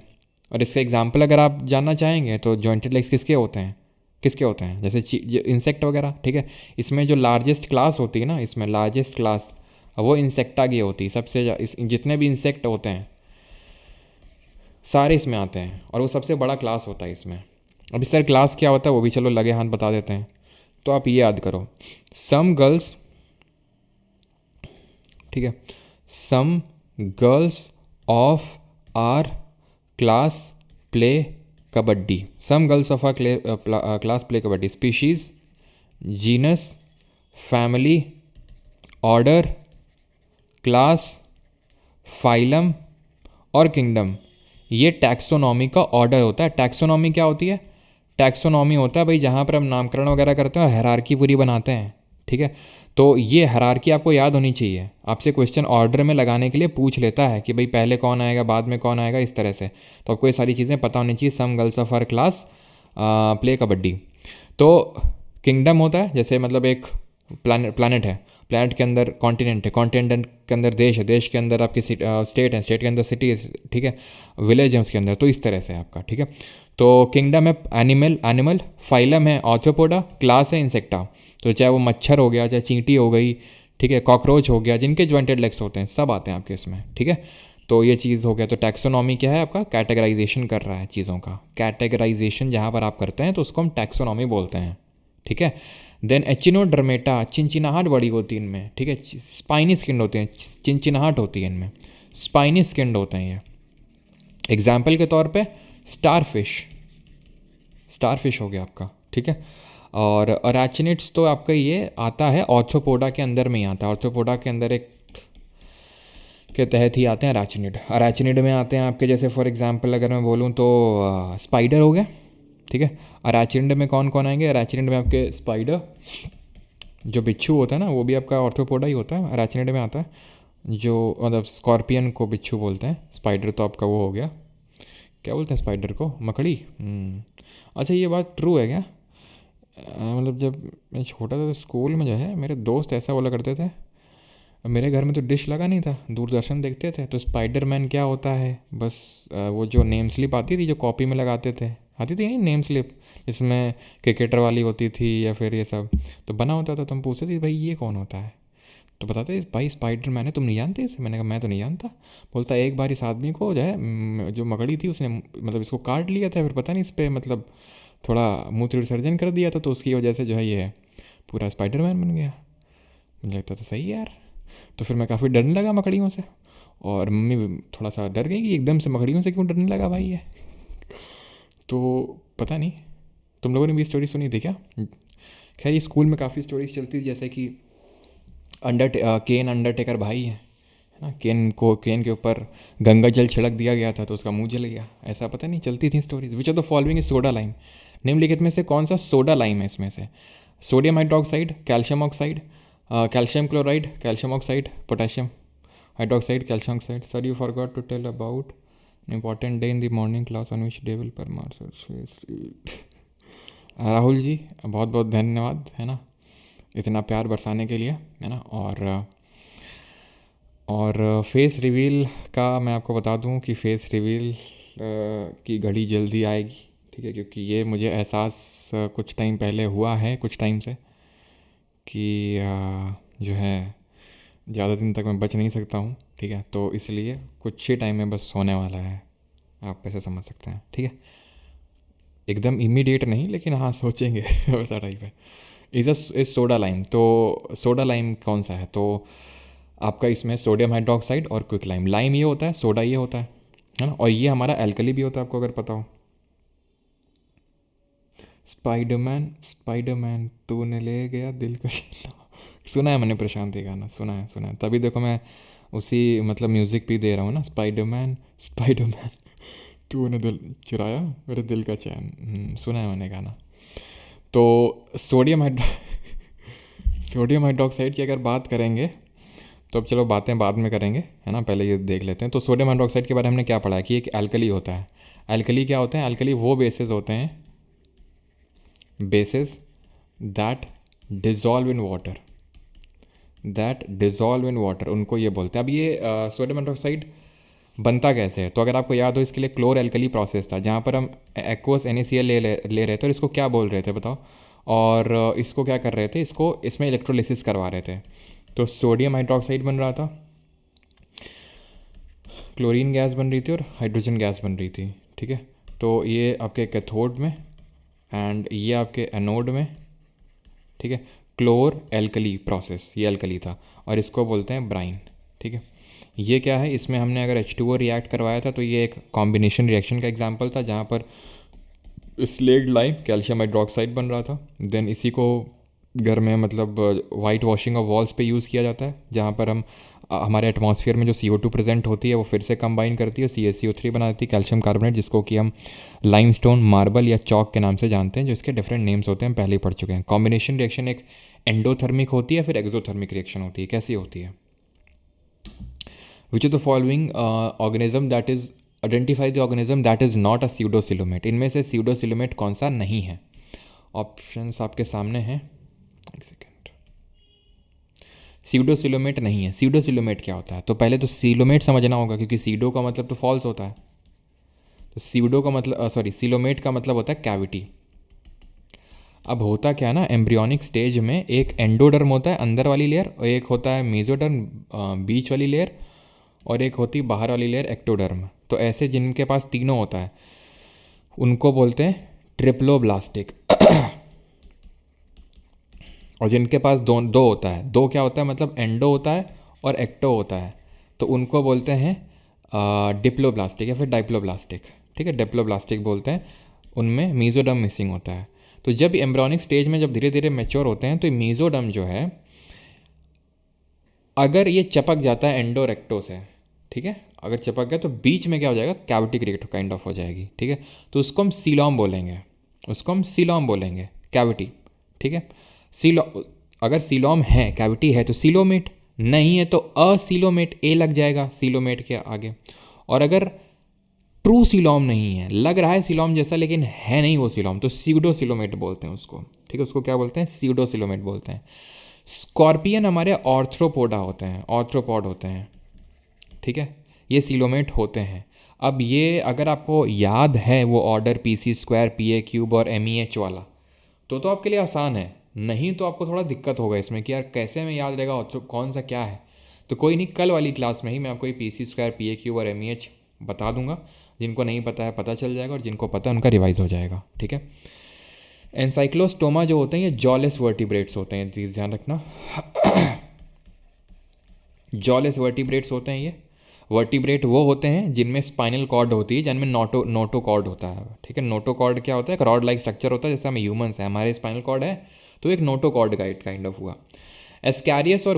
और इसका एग्जाम्पल अगर आप जानना चाहेंगे तो जॉइंटेड लेग्स किसके होते हैं, जैसे इंसेक्ट वगैरह, ठीक है। इसमें जो लार्जेस्ट क्लास होती है ना, इसमें लार्जेस्ट क्लास वो इंसेक्टा की होती है, सबसे जितने भी इंसेक्ट होते हैं सारे इसमें आते हैं, और वो सबसे बड़ा क्लास होता है इसमें। अभी सर क्लास क्या होता है वो भी चलो लगे हाथ बता देते हैं। तो आप ये याद करो, सम गर्ल्स, ठीक है, some girls of our class play kabaddi, some girls of our class play kabaddi. Species, genus, family, order, class, phylum और किंगडम, ये टैक्सोनॉमी का ऑर्डर होता है। टैक्सोनॉमी क्या होती है? टैक्सोनॉमी होता है भाई जहाँ पर हम नामकरण वगैरह करते हैं और हायरार्की पूरी बनाते हैं, ठीक है। तो ये हायरार्की आपको याद होनी चाहिए। आपसे क्वेश्चन ऑर्डर में लगाने के लिए पूछ लेता है कि भाई पहले कौन आएगा, बाद में कौन आएगा, इस तरह से। तो आपको ये सारी चीज़ें पता होनी चाहिए। Some girls of our class play kabaddi. तो किंगडम होता है जैसे मतलब एक प्लानट है, प्लानट के अंदर कॉन्टिनेंट है, कॉन्टिनेंट के अंदर देश है, देश के अंदर आपकी स्टेट है, स्टेट के अंदर सिटी है, ठीक है, विलेज है उसके अंदर। तो इस तरह से आपका, ठीक है। तो किंगडम है एनिमल, फाइलम है ऑर्थोपोडा, क्लास है इंसेक्टा। तो चाहे वो मच्छर हो गया, चाहे चींटी हो गई, ठीक है, कॉकरोच हो गया, जिनके जॉइंटेड लेग्स होते हैं सब आते हैं आपके इसमें, ठीक है। तो ये चीज़ हो गया। तो टैक्सोनॉमी क्या है आपका? कैटेगराइजेशन कर रहा है चीज़ों का। कैटेगराइजेशन जहाँ पर आप करते हैं तो उसको हम टैक्सोनॉमी बोलते हैं, ठीक है। देन एचिनोडर्मेटा, चिनचिनाहट बड़ी होती है इनमें, ठीक है। स्पाइनी स्किन्ड होते हैं, चिनचिनाहट होती है इनमें, स्पाइनी स्किन्ड होते हैं ये। एग्जाम्पल के तौर पे स्टारफिश हो गया आपका, ठीक है। और अराचिनिड्स तो आपका ये आता है ऑर्थोपोडा के अंदर में ही आता है। ऑर्थोपोडा के अंदर एक के तहत ही आते हैं अराचिनिड। अराचिनिड में आते हैं आपके जैसे फॉर एग्जांपल अगर मैं बोलूँ तो स्पाइडर हो गया, ठीक है। अराचिनिड में कौन कौन आएंगे? अराचिनिड में आपके स्पाइडर, जो बिच्छू होता है ना वो भी आपका ऑर्थोपोडा ही होता है, अराचिनिड में आता है। जो मतलब स्कॉर्पियन को बिच्छू बोलते हैं, स्पाइडर तो आपका वो हो गया, क्या बोलते हैं स्पाइडर को? मकड़ी। अच्छा ये बात ट्रू है क्या? मतलब जब मैं छोटा था तो स्कूल में जो है मेरे दोस्त ऐसा बोला करते थे, मेरे घर में तो डिश लगा नहीं था, दूरदर्शन देखते थे, तो स्पाइडरमैन क्या होता है बस वो जो नेम स्लिप आती थी जो कॉपी में लगाते थे, आती थी नहीं नेम स्लिप, इसमें क्रिकेटर वाली होती थी या फिर ये सब तो बना होता था। तो हम पूछते थे भाई ये कौन होता है, तो बताते भाई स्पाइडरमैन है, तुम नहीं जानते इसे? मैंने कहा मैं तो नहीं जानता। बोलता एक बार इस आदमी को जो है जो मकड़ी थी उसने मतलब इसको काट लिया था, फिर पता नहीं इस पर मतलब थोड़ा मूत्र विसर्जन कर दिया था, तो उसकी वजह से जो है ये पूरा स्पाइडरमैन बन गया। मुझे लगता था सही है यार। तो फिर मैं काफ़ी डरने लगा मकड़ियों से, और मम्मी थोड़ा सा डर गई कि एकदम से मकड़ियों से क्यों डरने लगा भाई ये। तो पता नहीं तुम लोगों ने भी स्टोरी सुनी थी क्या? खैर ये स्कूल में काफ़ी स्टोरीज चलती थी, जैसे कि केन अंडरटेकर भाई है ना, केन के ऊपर गंगा जल छिड़क दिया गया था तो उसका मुंह जल गया, ऐसा पता नहीं चलती थी stories. Which of the following is soda lime? निम्नलिखित में से कौन सा सोडा लाइम है इसमें से? Sodium hydroxide, calcium oxide, calcium chloride, calcium oxide, potassium hydroxide, calcium oxide. Sir you forgot to tell about important day in the morning class on which day will Parmar. Rahul ji बहुत बहुत धन्यवाद, है ना, इतना प्यार बरसाने के लिए, है ना। और फेस रिवील का मैं आपको बता दूं कि फेस रिवील की घड़ी जल्दी आएगी, ठीक है, क्योंकि ये मुझे एहसास कुछ टाइम पहले हुआ है, कुछ टाइम से, कि जो है ज़्यादा दिन तक मैं बच नहीं सकता हूँ, ठीक है। तो इसलिए कुछ ही टाइम में बस होने वाला है, आप ऐसे समझ सकते हैं, ठीक है। एकदम इमीडिएट नहीं, लेकिन हाँ सोचेंगे वैसा टाइप है। Is soda lime. तो सोडा लाइम कौन सा है? तो आपका इसमें सोडियम हाइड्रोक्साइड और क्विक लाइम। लाइम ये होता है, सोडा ये होता है ना, और ये हमारा एल्कली भी होता है, आपको अगर पता हो। स्पाइडरमैन तूने ले गया दिल का शीला, सुना है मैंने, प्रशांत ये गाना सुना है। तभी देखो मैं उसी मतलब म्यूज़िक भी दे रहा हूँ ना, स्पाइडरमैन स्पाइडरमैन तूने दिल चुराया मेरे दिल का चैन, सुना है मैंने गाना। तो सोडियम हाइड्रो सोडियम हाइड्रोक्साइड की अगर बात करेंगे तो अब चलो बातें बाद में करेंगे, है ना, पहले ये देख लेते हैं। तो सोडियम हाइड्रोक्साइड के बारे में हमने क्या पढ़ा है कि एक एल्कली होता है। एल्कली क्या होते हैं? एल्कली वो बेसेस होते हैं, bases that dissolve in water, उनको ये बोलते हैं। अब ये सोडियम हाइड्रोक्साइड बनता कैसे है? तो अगर आपको याद हो, इसके लिए क्लोर एल्कली प्रोसेस था जहाँ पर हम एक्वस NaCl ले रहे थे और इसको क्या बोल रहे थे बताओ, और इसको क्या कर रहे थे, इसमें इलेक्ट्रोलिसिस करवा रहे थे। तो सोडियम हाइड्रोक्साइड बन रहा था, क्लोरीन गैस बन रही थी और हाइड्रोजन गैस बन रही थी, ठीक है। तो ये आपके कैथोड में एंड ये आपके एनोड में, ठीक है। क्लोर एल्कली प्रोसेस, ये एल्कली था और इसको बोलते हैं ब्राइन, ठीक है। ये क्या है, इसमें हमने अगर H2O रिएक्ट करवाया था तो ये एक कॉम्बिनेशन रिएक्शन का एग्जांपल था जहाँ पर स्लेग्ड लाइम कैल्शियम हाइड्रोक्साइड बन रहा था। देन इसी को घर में मतलब वाइट वॉशिंग ऑफ वॉल्स पे यूज़ किया जाता है, जहाँ पर हम हमारे एटमॉस्फेयर में जो CO2 प्रेजेंट होती है वो फिर से कंबाइन करती है, CaCO3 बना देती है, कैल्शियम कार्बोनेट, जिसको कि हम लाइमस्टोन, मार्बल या चौक के नाम से जानते हैं, जो इसके डिफरेंट नेम्स होते हैं, पहले ही पढ़ चुके हैं। कॉम्बिनेशन रिएक्शन एक एंडोथर्मिक होती है, फिर एक्सोथर्मिक रिएक्शन होती है। कैसी होती है? Which of the following organism that is identify the organism that is not a pseudocoelomate, इनमें से स्यूडोसिलोमेट कौन सा नहीं है? ऑप्शंस आपके सामने हैं, एक सेकेंड। सीडोसिलोमेट नहीं है। सीडोसिलोमेट क्या होता है? तो पहले तो सीलोमेट समझना होगा, क्योंकि सीडो का मतलब तो फॉल्स होता है। तो सीडो का मतलब सीलोमेट का मतलब होता है कैविटी। अब होता क्या है ना, एम्ब्रियोनिक स्टेज में एक एंडोडर्म होता है, अंदर वाली लेयर, और एक होता है मेसोडर्म, बीच वाली लेयर, और एक होती है बाहर वाली लेयर, एक्टोडर्म। तो ऐसे जिनके पास तीनों होता है उनको बोलते हैं ट्रिप्लोब्लास्टिक। और जिनके पास दो होता है, दो क्या होता है मतलब एंडो होता है और एक्टो होता है, तो उनको बोलते हैं डिप्लोब्लास्टिक या फिर डाइप्लोब्लास्टिक, ठीक है, डिप्लोब्लास्टिक बोलते हैं। उनमें मीजोडर्म मिसिंग होता है। तो जब एम्ब्रियोनिक स्टेज में जब धीरे धीरे मैच्योर होते हैं तो मीजोडर्म जो है, अगर ये चपक जाता है एंडो और एक्टो से, ठीक है, अगर चपक गया तो बीच में क्या हो जाएगा, कैविटी क्रिएट काइंड ऑफ हो जाएगी, ठीक है। तो उसको हम सीलॉम बोलेंगे, कैविटी, ठीक है। सीलो अगर सीलोम है, कैविटी है तो सीलोमेट, नहीं है तो असीलोमेट, ए लग जाएगा सीलोमेट के आगे। और अगर ट्रू सीलोम नहीं है, लग रहा है सीलोम जैसा लेकिन है नहीं वो सीलोम, तो सीडोसिलोमेट बोलते हैं उसको, ठीक है। उसको क्या बोलते हैं? सीडोसिलोमेट बोलते हैं। स्कॉर्पियन हमारे ऑर्थ्रोपोड होते हैं, ठीक है, ये सीलोमेट होते हैं। अब ये अगर आपको याद है वो ऑर्डर PC² PA³ और MEH वाला, तो आपके लिए आसान है, नहीं तो आपको थोड़ा दिक्कत होगा इसमें कि यार कैसे में याद रहेगा कौन सा क्या है। तो कोई नहीं, कल वाली क्लास में ही मैं आपको ये PC² PA³ और MEH बता दूंगा। जिनको नहीं पता है पता चल जाएगा, और जिनको पता है उनका रिवाइज हो जाएगा, ठीक है। एनसाइक्लोस्टोमा जो होते हैं ये जॉलेस वर्टिब्रेट्स होते हैं, प्लीज़ ध्यान रखना। जॉलेस वर्टिब्रेट्स होते हैं ये। वर्टिब्रेट वो होते हैं जिनमें स्पाइनल कॉर्ड होती है, जिनमें नोटोकॉर्ड होता है, ठीक है। नोटोकॉर्ड क्या होता है? एक रॉड लाइक स्ट्रक्चर होता है, जैसे हम ह्यूमंस हैं, हमारे स्पाइनल कॉर्ड है, तो एक नोटोकॉर्ड काइंड ऑफ हुआ। एस्कैरियस और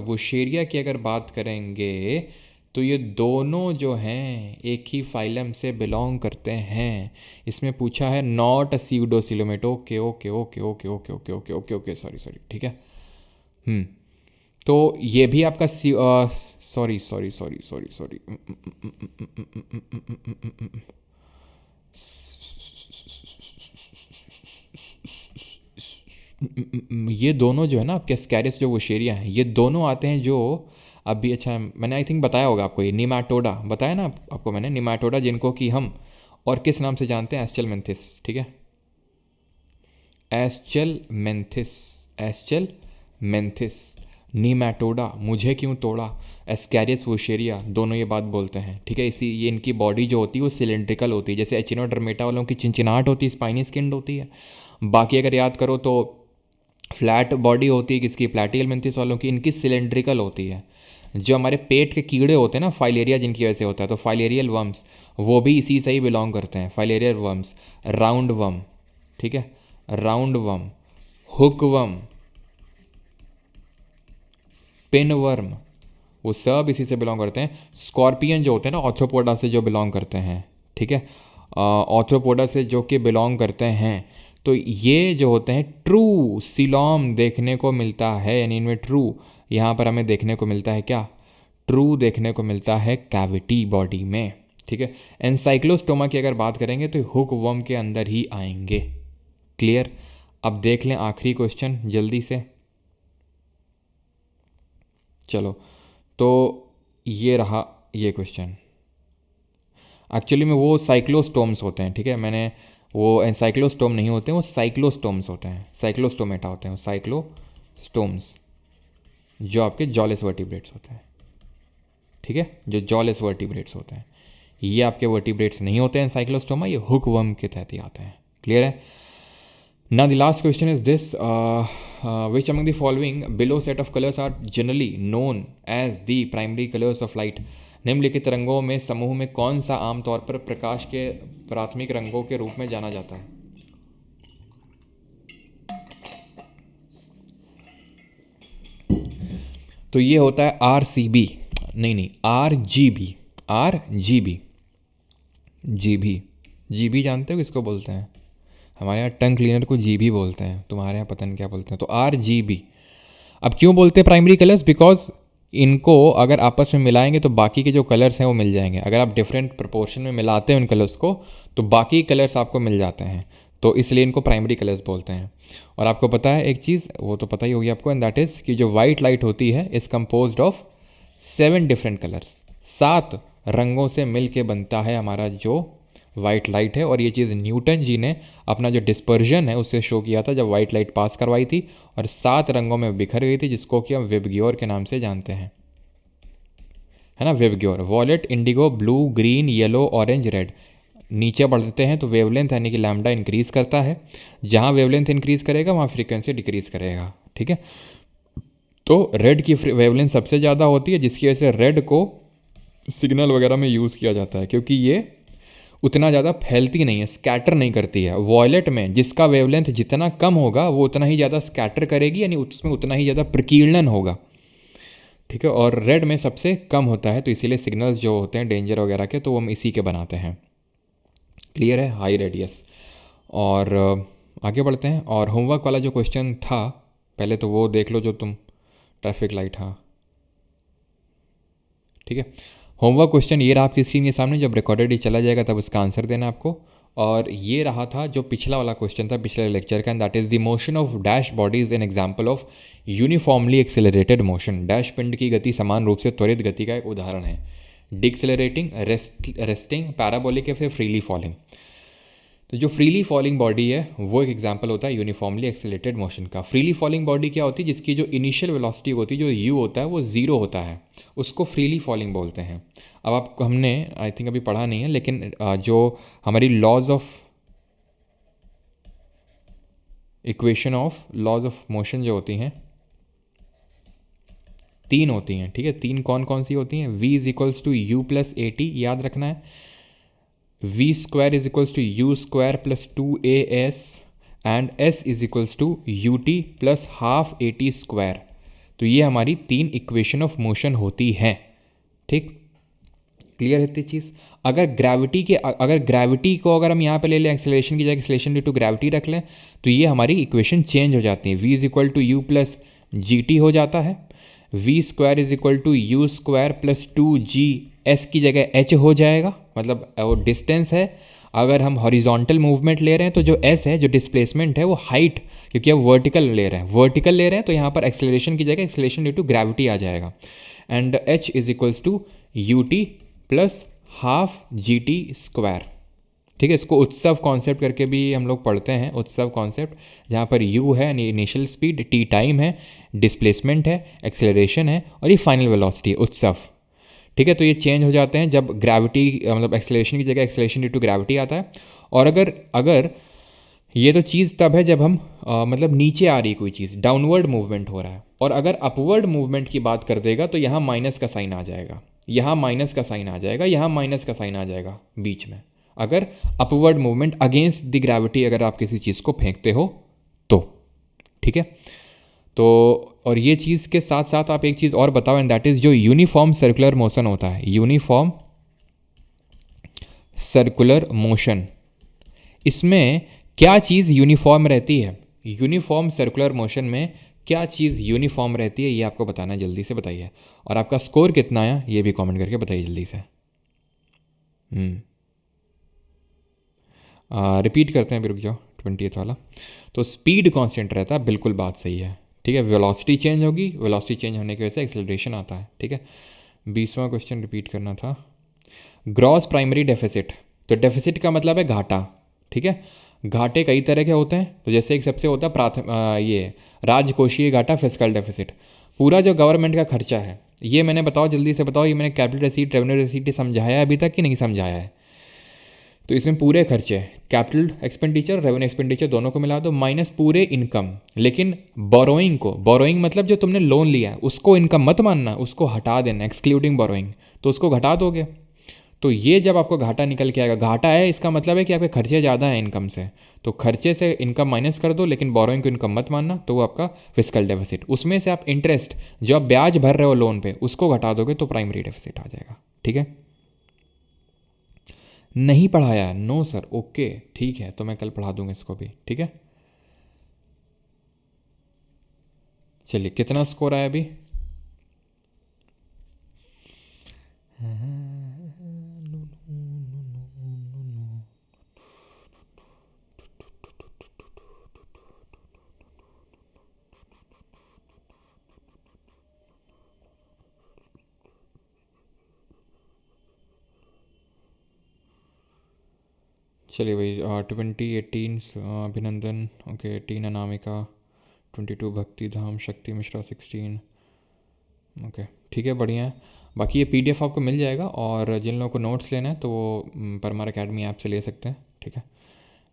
वुशेरिया की अगर बात करेंगे तो ये दोनों जो हैं एक ही फाइलम से बिलोंग करते हैं। इसमें पूछा है नॉट अ सीडोसिलोमेट, ओके, सॉरी, ठीक है। तो ये भी आपका सॉरी, ये दोनों जो है ना आपके स्कैरियस जो वुशेरिया हैं, ये दोनों आते हैं जो अभी, अच्छा मैंने आई थिंक बताया होगा आपको, ये निमाटोडा बताया ना आपको मैंने, निमाटोडा, जिनको कि हम और किस नाम से जानते हैं? एस्चेलमेंथिस, ठीक है, एस्चेलमेंथिस, नीमैटोडा, मुझे क्यों तोड़ा, एस्कैरियस वुशेरिया, दोनों ये बात बोलते हैं, ठीक है। ये इनकी बॉडी जो होती है वो सिलेंड्रिकल होती है, जैसे एचिनोडर्मेटा वालों की चिंचिनाहट होती है, स्पाइनी स्किन्ड होती है। बाकी अगर याद करो तो फ्लैट बॉडी होती है किसकी, प्लैटिहेलमिन्थिस वालों की, इनकी सिलेंड्रिकल होती है। जो हमारे पेट के कीड़े होते हैं ना, फाइलेरिया जिनकी वजह से होता है, तो फाइलेरियल वर्म्स वो भी इसी से ही बिलोंग करते हैं, फाइलेरियल वर्म्स। राउंड वर्म, ठीक है, round worm, hook worm, spin worm, वो सब इसी से बिलोंग करते हैं। स्कॉर्पियन जो होते हैं ना, ऑर्थ्रोपोडा से जो बिलोंग करते हैं, ठीक है, ऑर्थ्रोपोडा से जो कि बिलोंग करते हैं, तो ये जो होते हैं ट्रू सिलोम देखने को मिलता है, यानी इनमें ट्रू यहाँ पर हमें देखने को मिलता है क्या, ट्रू देखने को मिलता है कैविटी बॉडी में, ठीक है। एनसाइक्लोस्टोमा की अगर बात करेंगे तो हुक वर्म के अंदर ही आएंगे। क्लियर। अब देख लें आखिरी क्वेश्चन जल्दी से। चलो, तो ये रहा ये क्वेश्चन। एक्चुअली में वो साइक्लोस्टोम्स होते हैं, ठीक है, मैंने वो एनसाइक्लोस्टोम नहीं होते हैं, वो साइक्लोस्टोम्स होते हैं, साइक्लोस्टोमेटा होते हैं, वो साइक्लोस्टोम्स जो आपके जॉलेस वर्टिब्रेट्स होते हैं, ठीक है, जो जॉलेस वर्टिब्रेट्स होते हैं। ये आपके वर्टिब्रेट्स नहीं होते हैं साइक्लोस्टोमा, ये हुक वर्म के तहत ही आते हैं। क्लियर है। Now the last question is this, which among the following below set of colors are generally known as the primary colors of light? निम्नलिखित रंगों में समूह में कौन सा आमतौर पर प्रकाश के प्राथमिक रंगों के रूप में जाना जाता है? तो ये होता है RCB, नहीं RGB, RGB, GB जानते हो किसको बोलते हैं? हमारे यहाँ टंग क्लीनर को GB बोलते हैं, तुम्हारे यहाँ पता नहीं क्या बोलते हैं। तो RGB। अब क्यों बोलते हैं प्राइमरी कलर्स? बिकॉज इनको अगर आपस में मिलाएंगे तो बाकी के जो कलर्स हैं वो मिल जाएंगे। अगर आप डिफरेंट प्रोपोर्शन में मिलाते हैं उन कलर्स को तो बाकी कलर्स आपको मिल जाते हैं, तो इसलिए इनको प्राइमरी कलर्स बोलते हैं। और आपको पता है एक चीज़, वो तो पता ही होगी आपको, एंड दैट इज़ कि जो वाइट लाइट होती है is composed of 7 different colours, 7 रंगों से मिल के बनता है हमारा जो वाइट लाइट है। और ये चीज़ न्यूटन जी ने अपना जो डिस्पर्जन है उससे शो किया था जब वाइट लाइट पास करवाई थी और 7 रंगों में बिखर गई थी, जिसको कि हम विबग्योर के नाम से जानते हैं, है ना, VIBGYOR. Violet, indigo, blue, green, yellow, orange, red. नीचे बढ़ते हैं तो वेवलेंथ यानी कि लैम्डा इंक्रीज़ करता है, जहाँ वेवलेंथ इंक्रीज़ करेगा वहाँ फ्रीक्वेंसी डिक्रीज़ करेगा, ठीक है। तो रेड की वेवलेंथ सबसे ज़्यादा होती है, जिसकी वजह से रेड को सिग्नल वगैरह में यूज़ किया जाता है, क्योंकि ये उतना ज़्यादा फैलती नहीं है, स्कैटर नहीं करती है। वॉयलेट में जिसका वेवलेंथ जितना कम होगा वो उतना ही ज़्यादा स्कैटर करेगी, यानी उसमें उतना ही ज़्यादा प्रकीर्णन होगा, ठीक है। और रेड में सबसे कम होता है, तो इसीलिए सिग्नल्स जो होते हैं डेंजर वगैरह के तो वो हम इसी के बनाते हैं। क्लियर है, हाई रेडियस। और आगे बढ़ते हैं। और होमवर्क वाला जो क्वेश्चन था पहले तो वो देख लो, जो तुम ट्रैफिक लाइट, हाँ ठीक है। होमवर्क क्वेश्चन ये रहा आपकी स्क्रीन के सामने, जब रिकॉर्डेड ही चला जाएगा तब उसका आंसर देना आपको। और ये रहा था जो पिछला वाला क्वेश्चन था पिछले लेक्चर का, and that is the motion of dash body is an example of uniformly accelerated motion. Dash पिंड की गति समान रूप से त्वरित गति का एक उदाहरण है। डिक्सेलरेटिंग, रेस्टिंग, पैराबोलिक या फिर फ्रीली फॉलिंग। तो जो फ्रीली फॉलिंग बॉडी है वो एक एग्जांपल होता है यूनिफॉर्मली एक्सेलरेटेड मोशन का। फ्रीली फॉलिंग बॉडी क्या होती है? जिसकी जो इनिशियल वेलोसिटी होती है, जो u होता है वो 0 होता है, उसको फ्रीली फॉलिंग बोलते हैं। अब आपको हमने आई थिंक अभी पढ़ा नहीं है, लेकिन जो हमारी लॉज ऑफ मोशन जो होती हैं 3 होती हैं, ठीक है। 3 कौन कौन सी होती हैं? v is equals to u plus a t, याद रखना है। v square is equals to u square plus 2as and s is equals to u t plus half a t square. तो ये हमारी 3 इक्वेशन ऑफ मोशन होती हैं, ठीक। Clear है इतनी चीज़? अगर ग्रेविटी को अगर हम यहाँ पे ले लें, एक्सेलरेशन की जगह एक्सेलरेशन ड्यू टू ग्रेविटी रख लें, तो ये हमारी इक्वेशन चेंज हो जाती है। v is equal to u plus g t हो जाता है, v square is equal to u square plus 2g, s की जगह h हो जाएगा, मतलब वो डिस्टेंस है। अगर हम हॉरिजॉन्टल मूवमेंट ले रहे हैं तो जो s है, जो डिस्प्लेसमेंट है, वो हाइट, क्योंकि अब वर्टिकल ले रहे हैं तो यहाँ पर एक्सेलरेशन की जगह एक्सेलरेशन ड्यू टू ग्रेविटी आ जाएगा। And h is equals to u t plus half g t square, ठीक है। इसको उत्सव कॉन्सेप्ट करके भी हम लोग पढ़ते हैं, उत्सव कॉन्सेप्ट, जहाँ पर u है इनिशियल स्पीड, t टाइम है, डिस्प्लेसमेंट है, एक्सेलरेशन है, और ये फाइनल वेलोसिटी है, उत्सव, ठीक है। तो ये चेंज हो जाते हैं जब ग्रेविटी, मतलब एक्सेलरेशन की जगह एक्सेलरेशन ड्यू टू ग्रेविटी आता है। और अगर ये तो चीज़ तब है जब हम मतलब नीचे आ रही कोई चीज़, डाउनवर्ड मूवमेंट हो रहा है। और अगर अपवर्ड मूवमेंट की बात कर देगा तो यहाँ माइनस का साइन आ जाएगा, यहाँ माइनस का साइन आ जाएगा, यहाँ माइनस का साइन आ जाएगा बीच में। अगर upward movement against the gravity अगर आप किसी चीज़ को फेंकते हो तो, ठीक है। तो और ये चीज़ के साथ साथ आप एक चीज़ और बताओ, एंड दैट इज़ जो यूनिफॉर्म सर्कुलर मोशन होता है, यूनिफॉर्म सर्कुलर मोशन, इसमें क्या चीज़ यूनिफॉर्म रहती है? यूनिफॉर्म सर्कुलर मोशन में क्या चीज़ यूनिफॉर्म रहती है, ये आपको बताना है, जल्दी से बताइए। और आपका स्कोर कितना आया ये भी कमेंट करके बताइए जल्दी से। रिपीट करते हैं, भी रुक जाओ, 20th वाला। तो स्पीड कांस्टेंट रहता है, बिल्कुल बात सही है, ठीक है। वेलोसिटी चेंज होगी, वेलोसिटी चेंज होने की वजह से एक्सेलरेशन आता है, ठीक है। 20वां क्वेश्चन रिपीट करना था। ग्रॉस प्राइमरी डेफिसिट, तो डेफिसिट का मतलब है घाटा, ठीक है। घाटे कई तरह के होते हैं, तो जैसे एक सबसे होता है ये राजकोषीय घाटा, फिस्कल डेफिसिट। पूरा जो गवर्नमेंट का खर्चा है, ये मैंने बताओ जल्दी से बताओ, ये मैंने कैपिटल रिसीट, रेवेन्यू रिसीट समझाया है अभी तक कि नहीं समझाया है? तो इसमें पूरे खर्चे, कैपिटल एक्सपेंडिचर, रेवेन्यू एक्सपेंडिचर दोनों को मिला दो, माइनस पूरे इनकम। लेकिन बोरोइंग को, बोरोइंग मतलब जो तुमने लोन लिया है उसको इनकम मत मानना, उसको हटा देना, एक्सक्लूडिंग बोरोइंग, तो उसको घटा दोगे। तो ये जब आपको घाटा निकल के आएगा, घाटा है इसका मतलब है कि आपके खर्चे ज़्यादा हैं इनकम से, तो खर्चे से इनकम माइनस कर दो, लेकिन बोरोइंग को इनकम मत मानना, तो वो आपका फिस्कल डेफिसिट। उसमें से आप इंटरेस्ट जो आप ब्याज भर रहे हो लोन पे उसको घटा दोगे तो प्राइमरी डेफिसिट आ जाएगा, ठीक है। नहीं पढ़ाया? नो सर, ओके ठीक है, तो मैं कल पढ़ा दूंगा इसको भी, ठीक है। चलिए कितना स्कोर आया अभी? चलिए भाई, 2018 अभिनंदन, ओके 18 अनामिका, 22 भक्ति धाम, शक्ति मिश्रा 16, ओके ठीक है, बढ़िया है। बाकी ये पीडीएफ आपको मिल जाएगा, और जिन लोगों को नोट्स लेना है तो वो परमार अकेडमी ऐप से ले सकते हैं, ठीक है।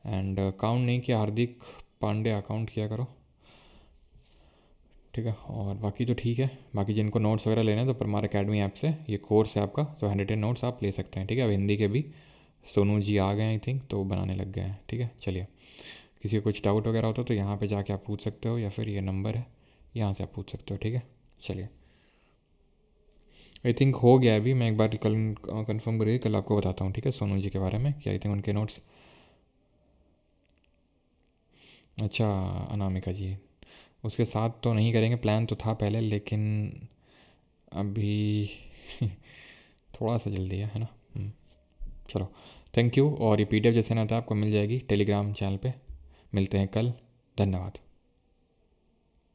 एंड अकाउंट नहीं किया, हार्दिक पांडे अकाउंट किया करो, ठीक है। और बाकी तो ठीक है, बाकी जिनको नोट्स वगैरह लेने हैं तो परमार अकेडमी ऐप से ये कोर्स है आपका, तो 100 नोट्स आप ले सकते हैं, ठीक है। अब हिंदी के भी सोनू जी आ गए आई थिंक, तो बनाने लग गए हैं, ठीक है। चलिए, किसी को कुछ डाउट वगैरह होता तो यहाँ पे जाके आप पूछ सकते हो, या फिर ये नंबर है यहाँ से आप पूछ सकते हो, ठीक है। चलिए, आई थिंक हो गया अभी, मैं एक बार कल कंफर्म करिए, कल आपको बताता हूँ, ठीक है, सोनू जी के बारे में, कि आई थिंक उनके नोट्स। अच्छा अनामिका जी, उसके साथ तो नहीं करेंगे, प्लान तो था पहले, लेकिन अभी थोड़ा सा जल्दी है ना। चलो, थैंक यू। और ये पीडीएफ जैसे ना था आपको मिल जाएगी टेलीग्राम चैनल पे। मिलते हैं कल, धन्यवाद।